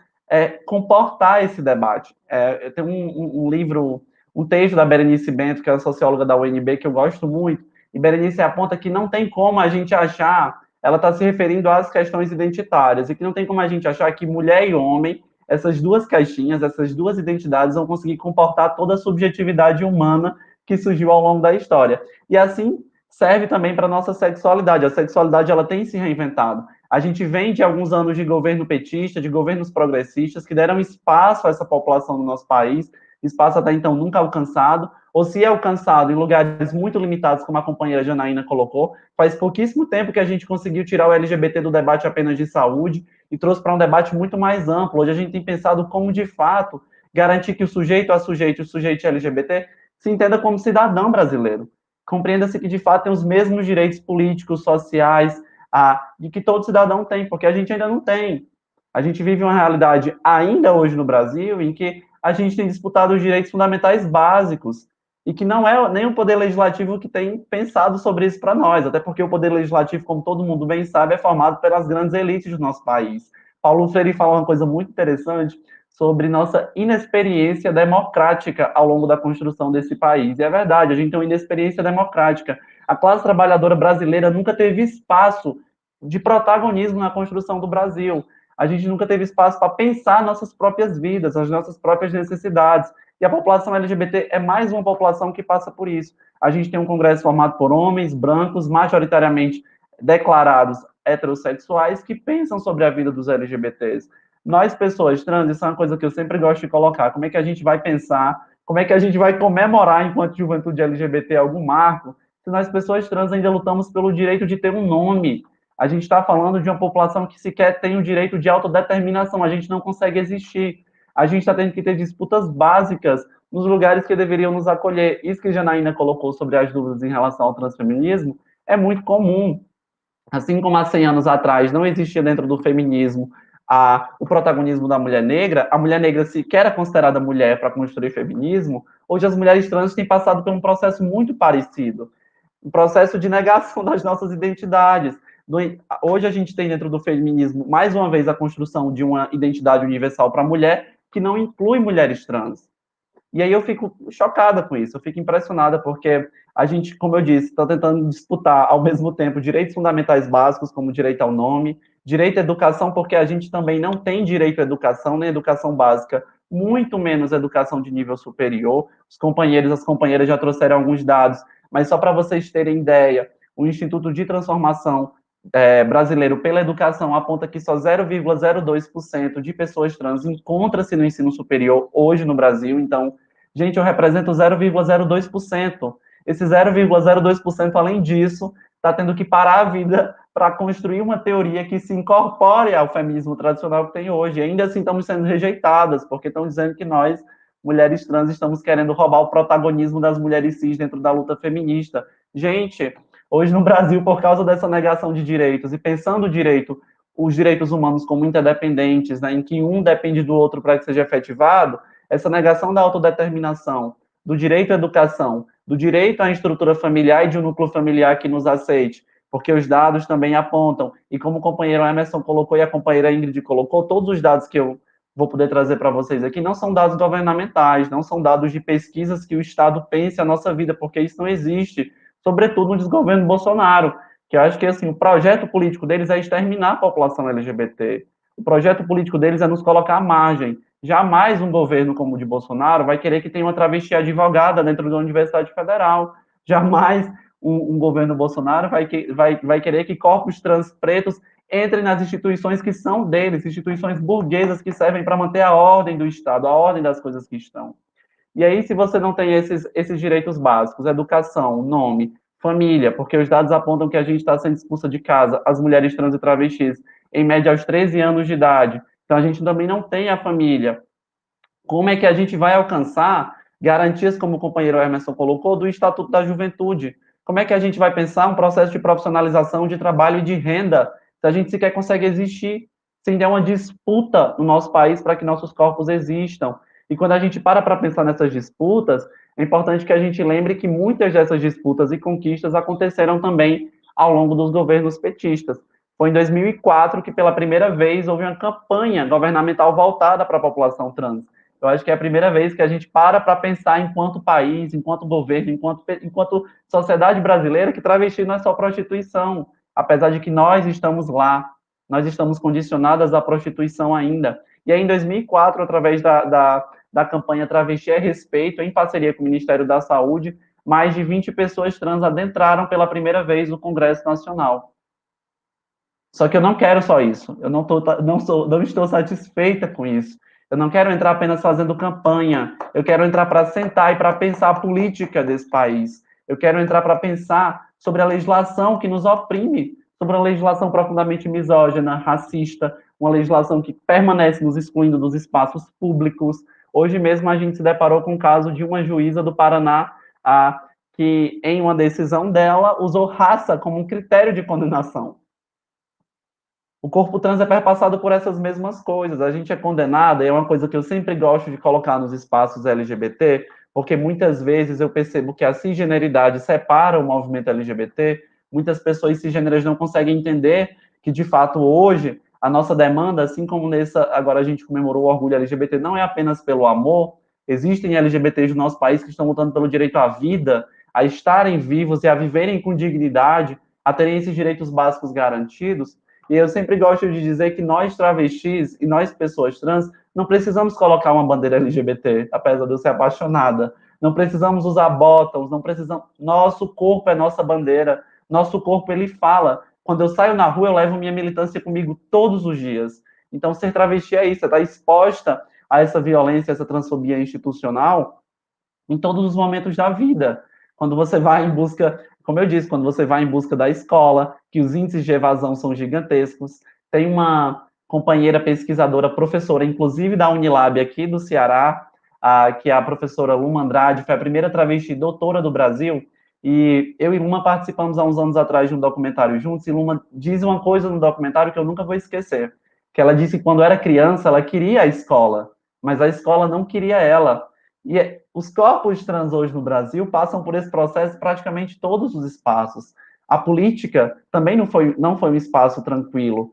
comportar esse debate. Eu tenho um livro, um texto da Berenice Bento, que é a socióloga da UNB, que eu gosto muito, e Berenice aponta que não tem como a gente achar, ela está se referindo às questões identitárias, e que não tem como a gente achar que mulher e homem, essas duas caixinhas, essas duas identidades vão conseguir comportar toda a subjetividade humana que surgiu ao longo da história. E assim serve também para a nossa sexualidade. A sexualidade ela tem se reinventado. A gente vem de alguns anos de governo petista, de governos progressistas, que deram espaço a essa população no nosso país, espaço até então nunca alcançado, ou se é alcançado em lugares muito limitados, como a companheira Janaína colocou. Faz pouquíssimo tempo que a gente conseguiu tirar o LGBT do debate apenas de saúde e trouxe para um debate muito mais amplo. Hoje a gente tem pensado como, de fato, garantir que o sujeito LGBT se entenda como cidadão brasileiro. Compreenda-se que, de fato, tem os mesmos direitos políticos, sociais, de que todo cidadão tem, porque a gente ainda não tem. A gente vive uma realidade, ainda hoje no Brasil, em que a gente tem disputado os direitos fundamentais básicos, e que não é nem o Poder Legislativo que tem pensado sobre isso para nós, até porque o Poder Legislativo, como todo mundo bem sabe, é formado pelas grandes elites do nosso país. Paulo Freire fala uma coisa muito interessante sobre nossa inexperiência democrática ao longo da construção desse país. E é verdade, a gente tem uma inexperiência democrática. A classe trabalhadora brasileira nunca teve espaço de protagonismo na construção do Brasil. A gente nunca teve espaço para pensar nossas próprias vidas, as nossas próprias necessidades. E a população LGBT é mais uma população que passa por isso. A gente tem um congresso formado por homens brancos, majoritariamente declarados heterossexuais, que pensam sobre a vida dos LGBTs. Nós, pessoas trans, isso é uma coisa que eu sempre gosto de colocar, como é que a gente vai pensar, como é que a gente vai comemorar, enquanto juventude LGBT, algum marco, se nós, pessoas trans, ainda lutamos pelo direito de ter um nome. A gente está falando de uma população que sequer tem o direito de autodeterminação, a gente não consegue existir. A gente está tendo que ter disputas básicas nos lugares que deveriam nos acolher. Isso que a Janaína colocou sobre as dúvidas em relação ao transfeminismo é muito comum. Assim como há 100 anos atrás não existia dentro do feminismo o protagonismo da mulher negra, a mulher negra sequer era considerada mulher para construir feminismo, hoje as mulheres trans têm passado por um processo muito parecido, um processo de negação das nossas identidades. Hoje a gente tem dentro do feminismo, mais uma vez, a construção de uma identidade universal para a mulher, que não inclui mulheres trans. E aí eu fico chocada com isso, eu fico impressionada, porque a gente, como eu disse, está tentando disputar ao mesmo tempo direitos fundamentais básicos, como direito ao nome, direito à educação, porque a gente também não tem direito à educação, nem educação básica, muito menos educação de nível superior. Os companheiros, as companheiras já trouxeram alguns dados, mas só para vocês terem ideia, o Instituto de Transformação brasileiro pela educação aponta que só 0,02% de pessoas trans encontra-se no ensino superior hoje no Brasil. Então, gente, eu represento 0,02%. Esse 0,02%, além disso, está tendo que parar a vida para construir uma teoria que se incorpore ao feminismo tradicional que tem hoje. E ainda assim estamos sendo rejeitadas, porque estão dizendo que nós, mulheres trans, estamos querendo roubar o protagonismo das mulheres cis dentro da luta feminista. Gente, hoje no Brasil, por causa dessa negação de direitos, e pensando os direitos humanos como interdependentes, né, em que um depende do outro para que seja efetivado, essa negação da autodeterminação, do direito à educação, do direito à estrutura familiar e de um núcleo familiar que nos aceite, porque os dados também apontam, e como o companheiro Emerson colocou e a companheira Ingrid colocou, todos os dados que eu vou poder trazer para vocês aqui não são dados governamentais, não são dados de pesquisas que o Estado pense a nossa vida, porque isso não existe, sobretudo no desgoverno Bolsonaro, que eu acho que assim, o projeto político deles é exterminar a população LGBT. O projeto político deles é nos colocar à margem. Jamais um governo como o de Bolsonaro vai querer que tenha uma travesti advogada dentro da Universidade Federal. Jamais um governo Bolsonaro vai querer que corpos trans pretos entrem nas instituições que são deles, instituições burguesas que servem para manter a ordem do Estado, a ordem das coisas que estão. E aí, se você não tem esses direitos básicos, educação, nome, família, porque os dados apontam que a gente está sendo expulsa de casa, as mulheres trans e travestis, em média aos 13 anos de idade, então a gente também não tem a família. Como é que a gente vai alcançar garantias, como o companheiro Emerson colocou, do Estatuto da Juventude? Como é que a gente vai pensar um processo de profissionalização, de trabalho e de renda, se a gente sequer consegue existir, sem ter uma disputa no nosso país para que nossos corpos existam? E quando a gente para pensar nessas disputas, é importante que a gente lembre que muitas dessas disputas e conquistas aconteceram também ao longo dos governos petistas. Foi em 2004 que, pela primeira vez, houve uma campanha governamental voltada para a população trans. Eu acho que é a primeira vez que a gente para pensar enquanto país, enquanto governo, enquanto sociedade brasileira, que travesti não é só prostituição, apesar de que nós estamos lá, nós estamos condicionadas à prostituição ainda. E aí, em 2004, através da campanha Travesti é Respeito, em parceria com o Ministério da Saúde, mais de 20 pessoas trans adentraram pela primeira vez no Congresso Nacional. Só que eu não quero só isso, eu não estou satisfeita com isso. Eu não quero entrar apenas fazendo campanha, eu quero entrar para sentar e para pensar a política desse país. Eu quero entrar para pensar sobre a legislação que nos oprime, sobre a legislação profundamente misógina, racista, uma legislação que permanece nos excluindo dos espaços públicos. Hoje mesmo a gente se deparou com o caso de uma juíza do Paraná que, em uma decisão dela, usou raça como um critério de condenação. O corpo trans é perpassado por essas mesmas coisas. A gente é condenada, e é uma coisa que eu sempre gosto de colocar nos espaços LGBT, porque muitas vezes eu percebo que a cisgeneridade separa o movimento LGBT, muitas pessoas cisgêneras não conseguem entender que, de fato, hoje, a nossa demanda, assim como agora a gente comemorou o orgulho LGBT, não é apenas pelo amor. Existem LGBTs no nosso país que estão lutando pelo direito à vida, a estarem vivos e a viverem com dignidade, a terem esses direitos básicos garantidos. E eu sempre gosto de dizer que nós travestis e nós pessoas trans não precisamos colocar uma bandeira LGBT, apesar de eu ser apaixonada. Não precisamos usar bottoms, não precisamos. Nosso corpo é nossa bandeira. Nosso corpo, ele fala. Quando eu saio na rua, eu levo minha militância comigo todos os dias. Então, ser travesti é isso, é estar exposta a essa violência, essa transfobia institucional em todos os momentos da vida. Quando você vai em busca, como eu disse, quando você vai em busca da escola, que os índices de evasão são gigantescos. Tem uma companheira pesquisadora, professora, inclusive da Unilab aqui do Ceará, que é a professora Luma Andrade, foi a primeira travesti doutora do Brasil, e eu e Luma participamos há uns anos atrás de um documentário juntos, e Luma diz uma coisa no documentário que eu nunca vou esquecer, que ela disse que quando era criança, ela queria a escola, mas a escola não queria ela. E os corpos trans hoje no Brasil passam por esse processo praticamente todos os espaços. A política também não foi um espaço tranquilo.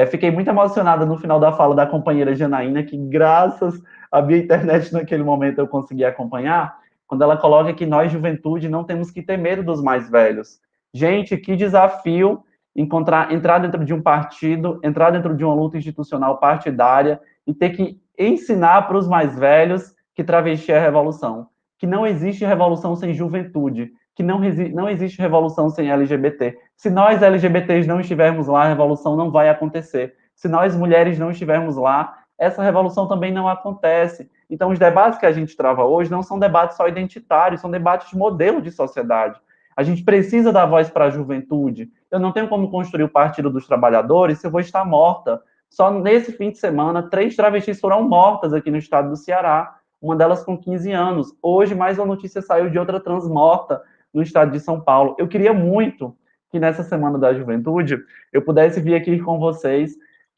Fiquei muito emocionada no final da fala da companheira Janaína, que graças à minha internet naquele momento eu consegui acompanhar, quando ela coloca que nós, juventude, não temos que ter medo dos mais velhos. Gente, que desafio entrar dentro de um partido, entrar dentro de uma luta institucional partidária e ter que ensinar para os mais velhos que travesti é revolução, que não existe revolução sem juventude, que não existe revolução sem LGBT. Se nós LGBTs não estivermos lá, a revolução não vai acontecer. Se nós mulheres não estivermos lá, essa revolução também não acontece. Então, os debates que a gente trava hoje não são debates só identitários, são debates de modelo de sociedade. A gente precisa dar voz para a juventude. Eu não tenho como construir o Partido dos Trabalhadores se eu vou estar morta. Só nesse fim de semana, 3 travestis foram mortas aqui no estado do Ceará, uma delas com 15 anos. Hoje, mais uma notícia saiu de outra trans morta no estado de São Paulo. Eu queria muito que nessa Semana da Juventude eu pudesse vir aqui com vocês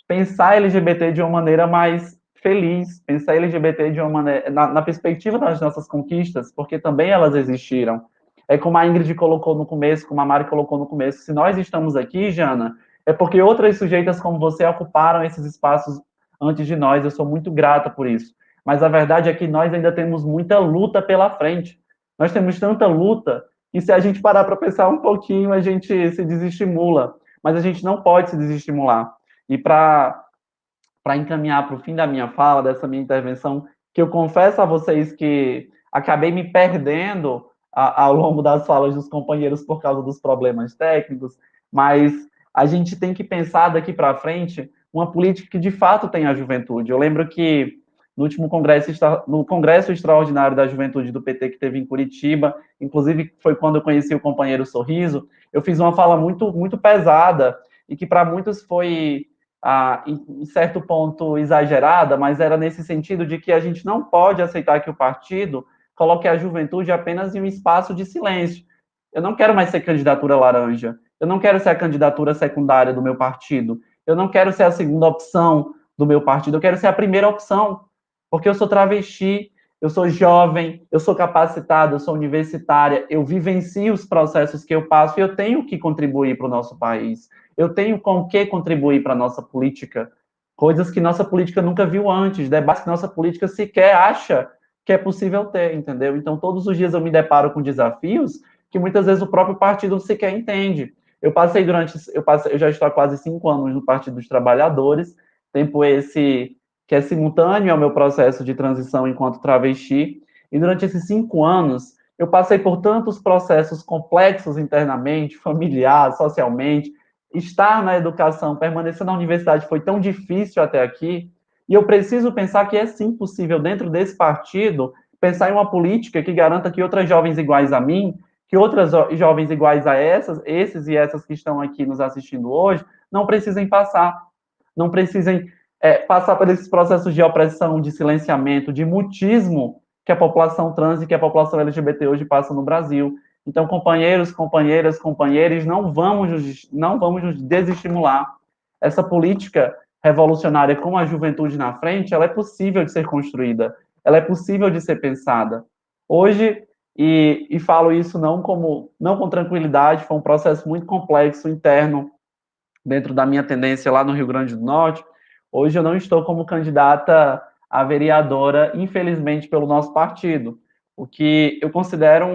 pensar LGBT de uma maneira mais feliz, pensar LGBT de uma maneira na perspectiva das nossas conquistas, porque também elas existiram. É como a Ingrid colocou no começo, como a Mari colocou no começo, se nós estamos aqui, Jana, é porque outras sujeitas como você ocuparam esses espaços antes de nós. Eu sou muito grata por isso. Mas a verdade é que nós ainda temos muita luta pela frente. Nós temos tanta luta que, se a gente parar para pensar um pouquinho, a gente se desestimula. Mas a gente não pode se desestimular. E para encaminhar para o fim da minha fala, dessa minha intervenção, que eu confesso a vocês que acabei me perdendo ao longo das falas dos companheiros por causa dos problemas técnicos, mas a gente tem que pensar daqui para frente uma política que de fato tenha a juventude. Eu lembro que no último Congresso Extraordinário da Juventude do PT, que teve em Curitiba, inclusive foi quando eu conheci o companheiro Sorriso, eu fiz uma fala muito, muito pesada, e que para muitos foi, em certo ponto, exagerada, mas era nesse sentido de que a gente não pode aceitar que o partido coloque a juventude apenas em um espaço de silêncio. Eu não quero mais ser candidatura laranja, eu não quero ser a candidatura secundária do meu partido, eu não quero ser a segunda opção do meu partido, eu quero ser a primeira opção, porque eu sou travesti, eu sou jovem, eu sou capacitada, eu sou universitária, eu vivencio os processos que eu passo e eu tenho que contribuir para o nosso país. Eu tenho com que contribuir para a nossa política, coisas que nossa política nunca viu antes, debates que nossa política sequer acha que é possível ter, entendeu? Então, todos os dias eu me deparo com desafios que muitas vezes o próprio partido sequer entende. Eu já estou há quase 5 anos no Partido dos Trabalhadores, tempo esse que é simultâneo ao meu processo de transição enquanto travesti, e durante esses 5 anos, eu passei por tantos processos complexos internamente, familiar, socialmente. Estar na educação, permanecer na universidade foi tão difícil até aqui, e eu preciso pensar que é sim possível, dentro desse partido, pensar em uma política que garanta que outras jovens iguais a mim, que outras jovens iguais a esses e essas que estão aqui nos assistindo hoje, não precisem passar passar por esses processos de opressão, de silenciamento, de mutismo que a população trans e que a população LGBT hoje passa no Brasil. Então, companheiros, companheiras, companheiros, não vamos nos desestimular. Essa política revolucionária com a juventude na frente, ela é possível de ser construída, ela é possível de ser pensada. Hoje, e falo isso não com tranquilidade, foi um processo muito complexo, interno, dentro da minha tendência lá no Rio Grande do Norte. Hoje eu não estou como candidata a vereadora, infelizmente, pelo nosso partido. O que eu considero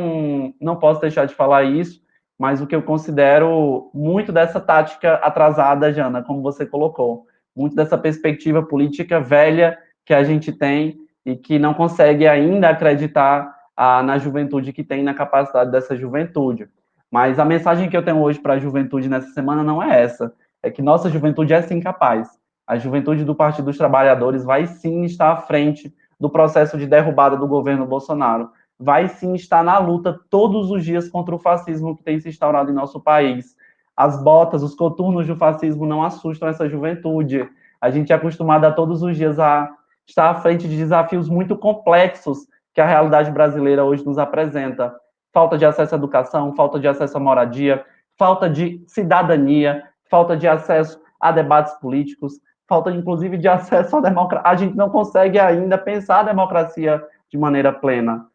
não posso deixar de falar isso, mas o que eu considero muito dessa tática atrasada, Jana, como você colocou, muito dessa perspectiva política velha que a gente tem e que não consegue ainda acreditar na juventude que tem, na capacidade dessa juventude. Mas a mensagem que eu tenho hoje para a juventude nessa semana não é essa, é que nossa juventude é sim capaz. A juventude do Partido dos Trabalhadores vai sim estar à frente do processo de derrubada do governo Bolsonaro, vai sim estar na luta todos os dias contra o fascismo que tem se instaurado em nosso país. As botas, os coturnos do fascismo não assustam essa juventude. A gente é acostumado a todos os dias a estar à frente de desafios muito complexos que a realidade brasileira hoje nos apresenta. Falta de acesso à educação, falta de acesso à moradia, falta de cidadania, falta de acesso a debates políticos, falta, inclusive, de acesso à democracia. A gente não consegue ainda pensar a democracia de maneira plena.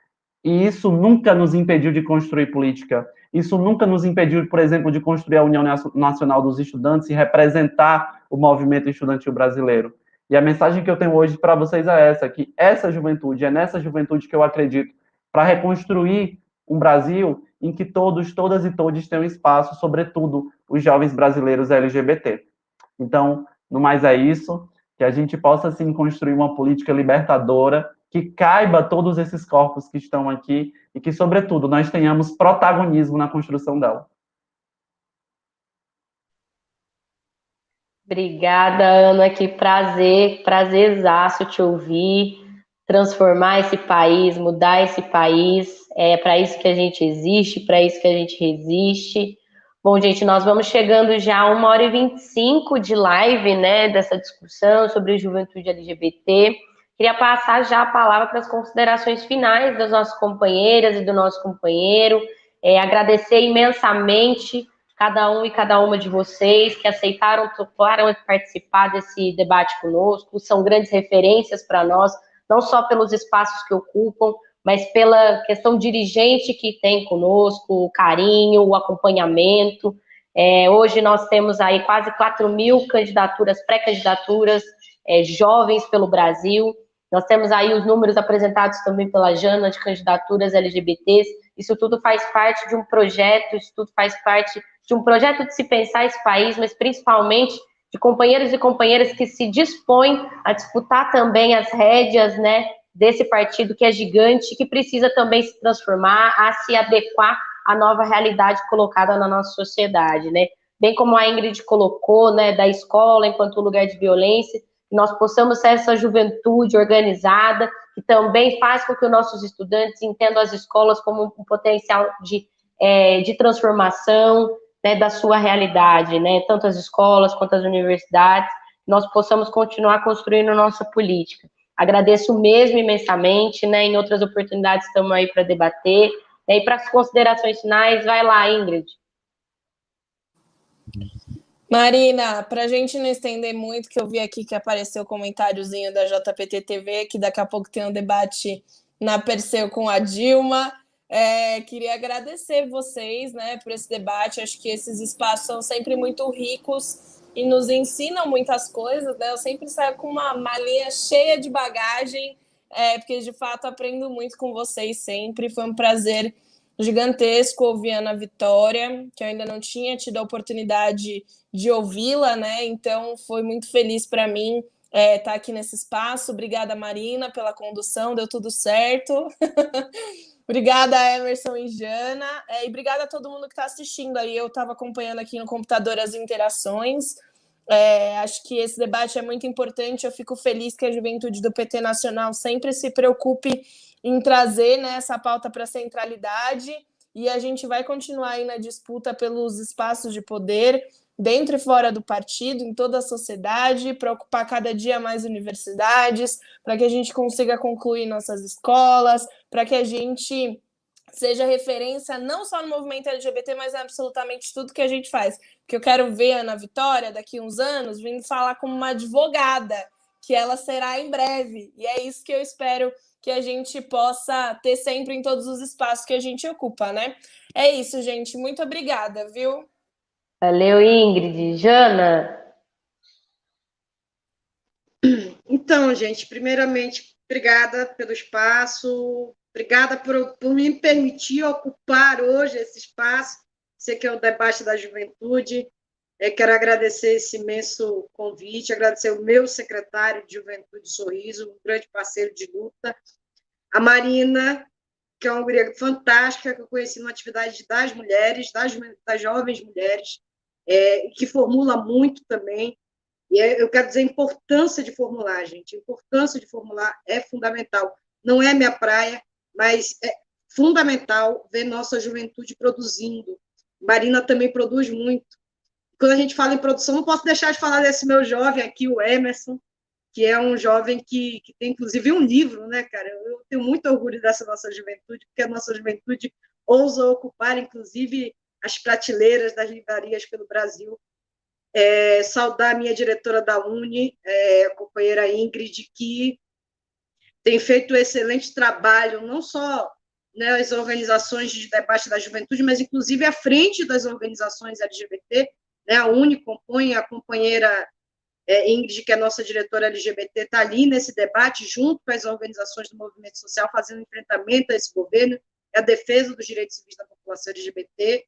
E isso nunca nos impediu de construir política. Isso nunca nos impediu, por exemplo, de construir a União Nacional dos Estudantes e representar o movimento estudantil brasileiro. E a mensagem que eu tenho hoje para vocês é essa, que essa juventude, é nessa juventude que eu acredito, para reconstruir um Brasil em que todos, todas e todos tenham espaço, sobretudo os jovens brasileiros LGBT. Então, no mais é isso, que a gente possa, sim, construir uma política libertadora que caiba todos esses corpos que estão aqui e que, sobretudo, nós tenhamos protagonismo na construção dela. Obrigada, Ana, que prazer, prazerzaço te ouvir, transformar esse país, mudar esse país, é para isso que a gente existe, para isso que a gente resiste. Bom, gente, nós vamos chegando já a 1h25 de live, né, dessa discussão sobre juventude LGBT. Queria passar já a palavra para as considerações finais das nossas companheiras e do nosso companheiro, agradecer imensamente cada um e cada uma de vocês que aceitaram, toparam participar desse debate conosco, são grandes referências para nós, não só pelos espaços que ocupam, mas pela questão dirigente que tem conosco, o carinho, o acompanhamento. Hoje nós temos aí quase 4.000 candidaturas, pré-candidaturas, jovens pelo Brasil. Nós temos aí os números apresentados também pela Jana de candidaturas LGBTs. Isso tudo faz parte de um projeto, isso tudo faz parte de um projeto de se pensar esse país, mas principalmente de companheiros e companheiras que se dispõem a disputar também as rédeas, né, desse partido que é gigante, que precisa também se transformar, a se adequar à nova realidade colocada na nossa sociedade, né? Bem como a Ingrid colocou, né, da escola enquanto lugar de violência, que nós possamos ser essa juventude organizada, que também faz com que os nossos estudantes entendam as escolas como um potencial de transformação, né, da sua realidade, né, tanto as escolas quanto as universidades, nós possamos continuar construindo nossa política. Agradeço mesmo imensamente, né, em outras oportunidades estamos aí para debater, e para as considerações finais, vai lá, Ingrid. Marina, para a gente não estender muito, que eu vi aqui que apareceu o comentáriozinho da JPT TV, que daqui a pouco tem um debate na Perseu com a Dilma. Queria agradecer vocês, né, por esse debate. Acho que esses espaços são sempre muito ricos e nos ensinam muitas coisas, né? Eu sempre saio com uma malinha cheia de bagagem, porque de fato aprendo muito com vocês sempre. Foi um prazer gigantesco ouvir a Ana Vitória, que eu ainda não tinha tido a oportunidade de ouvi-la, né? Então foi muito feliz para mim estar aqui nesse espaço. Obrigada, Marina, pela condução, deu tudo certo. Obrigada, Emerson e Jana, e obrigada a todo mundo que está assistindo aí. Eu estava acompanhando aqui no computador as interações. Acho que esse debate é muito importante. Eu fico feliz que a juventude do PT Nacional sempre se preocupe em trazer, né, essa pauta para a centralidade, e a gente vai continuar aí na disputa pelos espaços de poder, dentro e fora do partido, em toda a sociedade, para ocupar cada dia mais universidades, para que a gente consiga concluir nossas escolas, para que a gente seja referência não só no movimento LGBT, mas em absolutamente tudo que a gente faz. Porque eu quero ver a Ana Vitória, daqui a uns anos, vindo falar como uma advogada, que ela será em breve. E é isso que eu espero que a gente possa ter sempre em todos os espaços que a gente ocupa, né? É isso, gente. Muito obrigada, viu? Valeu, Ingrid. Jana? Então, gente, primeiramente, obrigada pelo espaço, obrigada por me permitir ocupar hoje esse espaço, sei que é o debate da juventude. Quero agradecer esse imenso convite, agradecer o meu secretário de Juventude Sorriso, um grande parceiro de luta, a Marina, que é uma guria fantástica, que eu conheci numa atividade das mulheres, das jovens mulheres, que formula muito também. E eu quero dizer a importância de formular, gente. A importância de formular é fundamental. Não é minha praia, mas é fundamental ver nossa juventude produzindo. Marina também produz muito. Quando a gente fala em produção, não posso deixar de falar desse meu jovem aqui, o Emerson, que é um jovem que tem, inclusive, um livro, né, cara? Eu tenho muito orgulho dessa nossa juventude, porque a nossa juventude ousa ocupar, inclusive, as prateleiras das livrarias pelo Brasil. Saudar a minha diretora da Uni, a companheira Ingrid, que tem feito um excelente trabalho, não só, né, as organizações de debate da juventude, mas, inclusive, à frente das organizações LGBT, né, a Uni compõe, a companheira Ingrid, que é nossa diretora LGBT, está ali nesse debate, junto com as organizações do movimento social, fazendo enfrentamento a esse governo, a defesa dos direitos civis da população LGBT.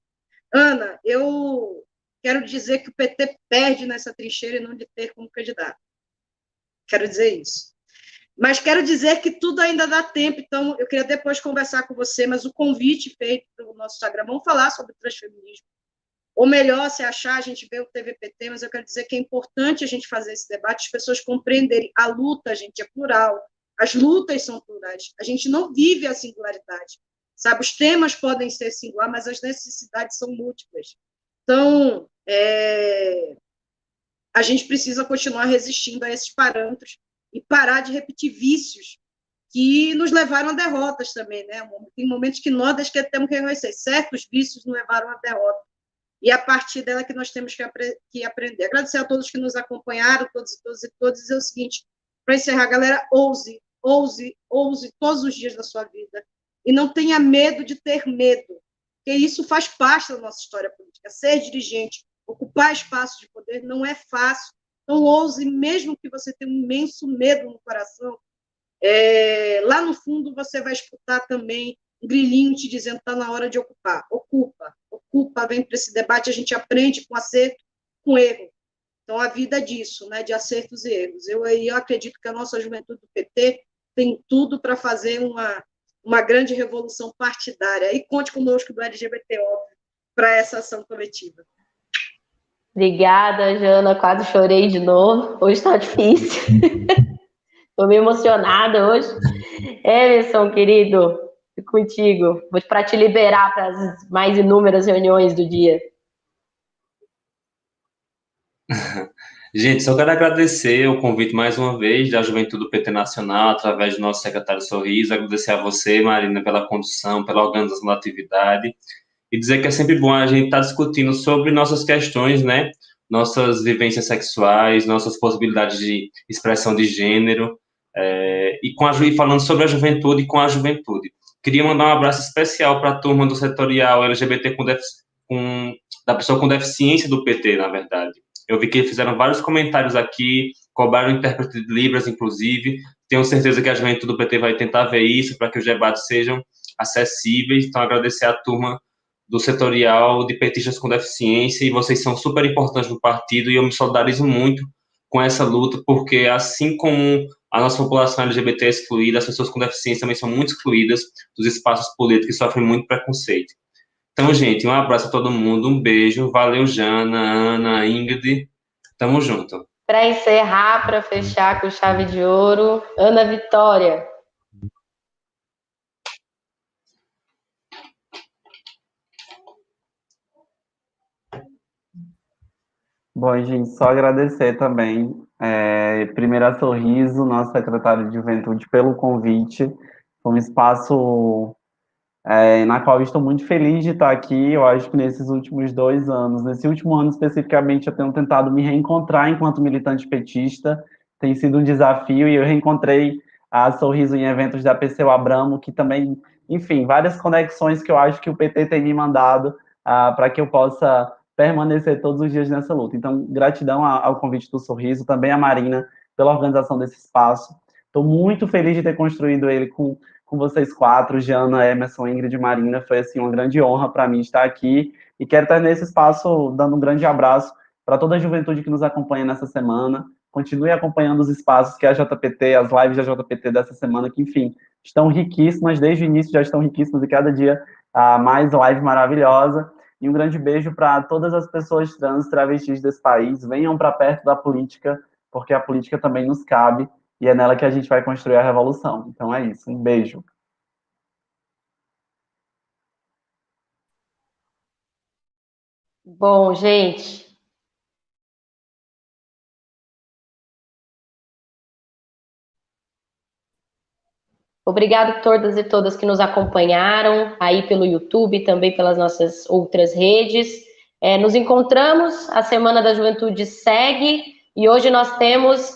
Ana, eu quero dizer que o PT perde nessa trincheira e não de ter como candidato. Quero dizer isso. Mas quero dizer que tudo ainda dá tempo, então eu queria depois conversar com você, mas o convite feito pelo nosso Instagram, vamos falar sobre transfeminismo. Ou melhor, se achar, a gente vê o TVPT, mas eu quero dizer que é importante a gente fazer esse debate, as pessoas compreenderem. A luta, gente, é plural. As lutas são plurais. A gente não vive a singularidade. Sabe? Os temas podem ser singular, mas as necessidades são múltiplas. Então, a gente precisa continuar resistindo a esses parâmetros e parar de repetir vícios que nos levaram a derrotas também, né? Tem momentos que nós temos que reconhecer. Certos vícios nos levaram a derrota. E é a partir dela que nós temos que aprender. Agradecer a todos que nos acompanharam, todos e todas, dizer o seguinte, para encerrar, galera, ouse todos os dias da sua vida. E não tenha medo de ter medo, porque isso faz parte da nossa história política. Ser dirigente, ocupar espaços de poder não é fácil. Então, ouse, mesmo que você tenha um imenso medo no coração, lá no fundo você vai escutar também um grilinho te dizendo que está na hora de ocupar. Ocupa, vem para esse debate, a gente aprende com acerto, com erro. Então, a vida é disso, né, de acertos e erros. Eu acredito que a nossa juventude do PT tem tudo para fazer uma grande revolução partidária. E conte conosco do LGBT, óbvio, para essa ação coletiva. Obrigada, Jana. Quase chorei de novo. Hoje está difícil. Estou meio emocionada hoje. Emerson, querido, contigo. Vou para te liberar para as mais inúmeras reuniões do dia. Gente, só quero agradecer o convite mais uma vez da Juventude do PT Nacional, através do nosso secretário Sorriso, agradecer a você, Marina, pela condução, pela organização da atividade, e dizer que é sempre bom a gente estar discutindo sobre nossas questões, né? Nossas vivências sexuais, nossas possibilidades de expressão de gênero, e falando sobre a juventude com a juventude. Queria mandar um abraço especial para a turma do setorial LGBT da pessoa com deficiência do PT, na verdade. Eu vi que fizeram vários comentários aqui, cobraram intérprete de Libras, inclusive. Tenho certeza que a juventude do PT vai tentar ver isso para que os debates sejam acessíveis. Então, agradecer à turma do setorial de petistas com deficiência, e vocês são super importantes no partido, e eu me solidarizo muito com essa luta, porque assim como a nossa população LGBT é excluída, as pessoas com deficiência também são muito excluídas dos espaços políticos e sofrem muito preconceito. Então, gente, um abraço a todo mundo, um beijo, valeu, Jana, Ana, Ingrid, tamo junto. Para encerrar, para fechar com chave de ouro, Ana Vitória. Bom, gente, só agradecer também, primeiro a Sorriso, nosso secretário de Juventude, pelo convite. Foi um espaço na qual eu estou muito feliz de estar aqui. Eu acho que nesses últimos 2 anos, nesse último ano especificamente, eu tenho tentado me reencontrar enquanto militante petista. Tem sido um desafio, e eu reencontrei a Sorriso em eventos da PCO Abramo, que também, enfim, várias conexões que eu acho que o PT tem me mandado para que eu possa permanecer todos os dias nessa luta. Então, gratidão ao convite do Sorriso, também a Marina pela organização desse espaço. Estou muito feliz de ter construído ele com vocês 4, Jana, Emerson, Ingrid e Marina. Foi assim, uma grande honra para mim estar aqui, e quero estar nesse espaço dando um grande abraço para toda a juventude que nos acompanha nessa semana. Continue acompanhando os espaços que a JPT, as lives da JPT dessa semana, que, enfim, estão riquíssimas, desde o início já estão riquíssimas, e cada dia mais live maravilhosa. E um grande beijo para todas as pessoas trans, travestis desse país. Venham para perto da política, porque a política também nos cabe e é nela que a gente vai construir a revolução. Então é isso, um beijo. Bom, gente. Obrigado a todas e todas que nos acompanharam aí pelo YouTube, também pelas nossas outras redes. Nos encontramos, a Semana da Juventude segue, e hoje nós temos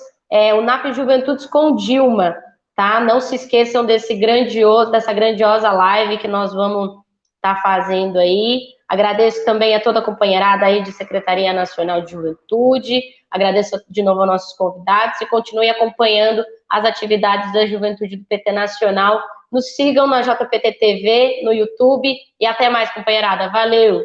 o NAP Juventudes com Dilma, tá? Não se esqueçam dessa grandiosa live que nós vamos estar fazendo aí. Agradeço também a toda a companheirada aí de Secretaria Nacional de Juventude, agradeço de novo aos nossos convidados e continue acompanhando as atividades da Juventude do PT Nacional. Nos sigam na JPT TV, no YouTube, e até mais, companheirada. Valeu!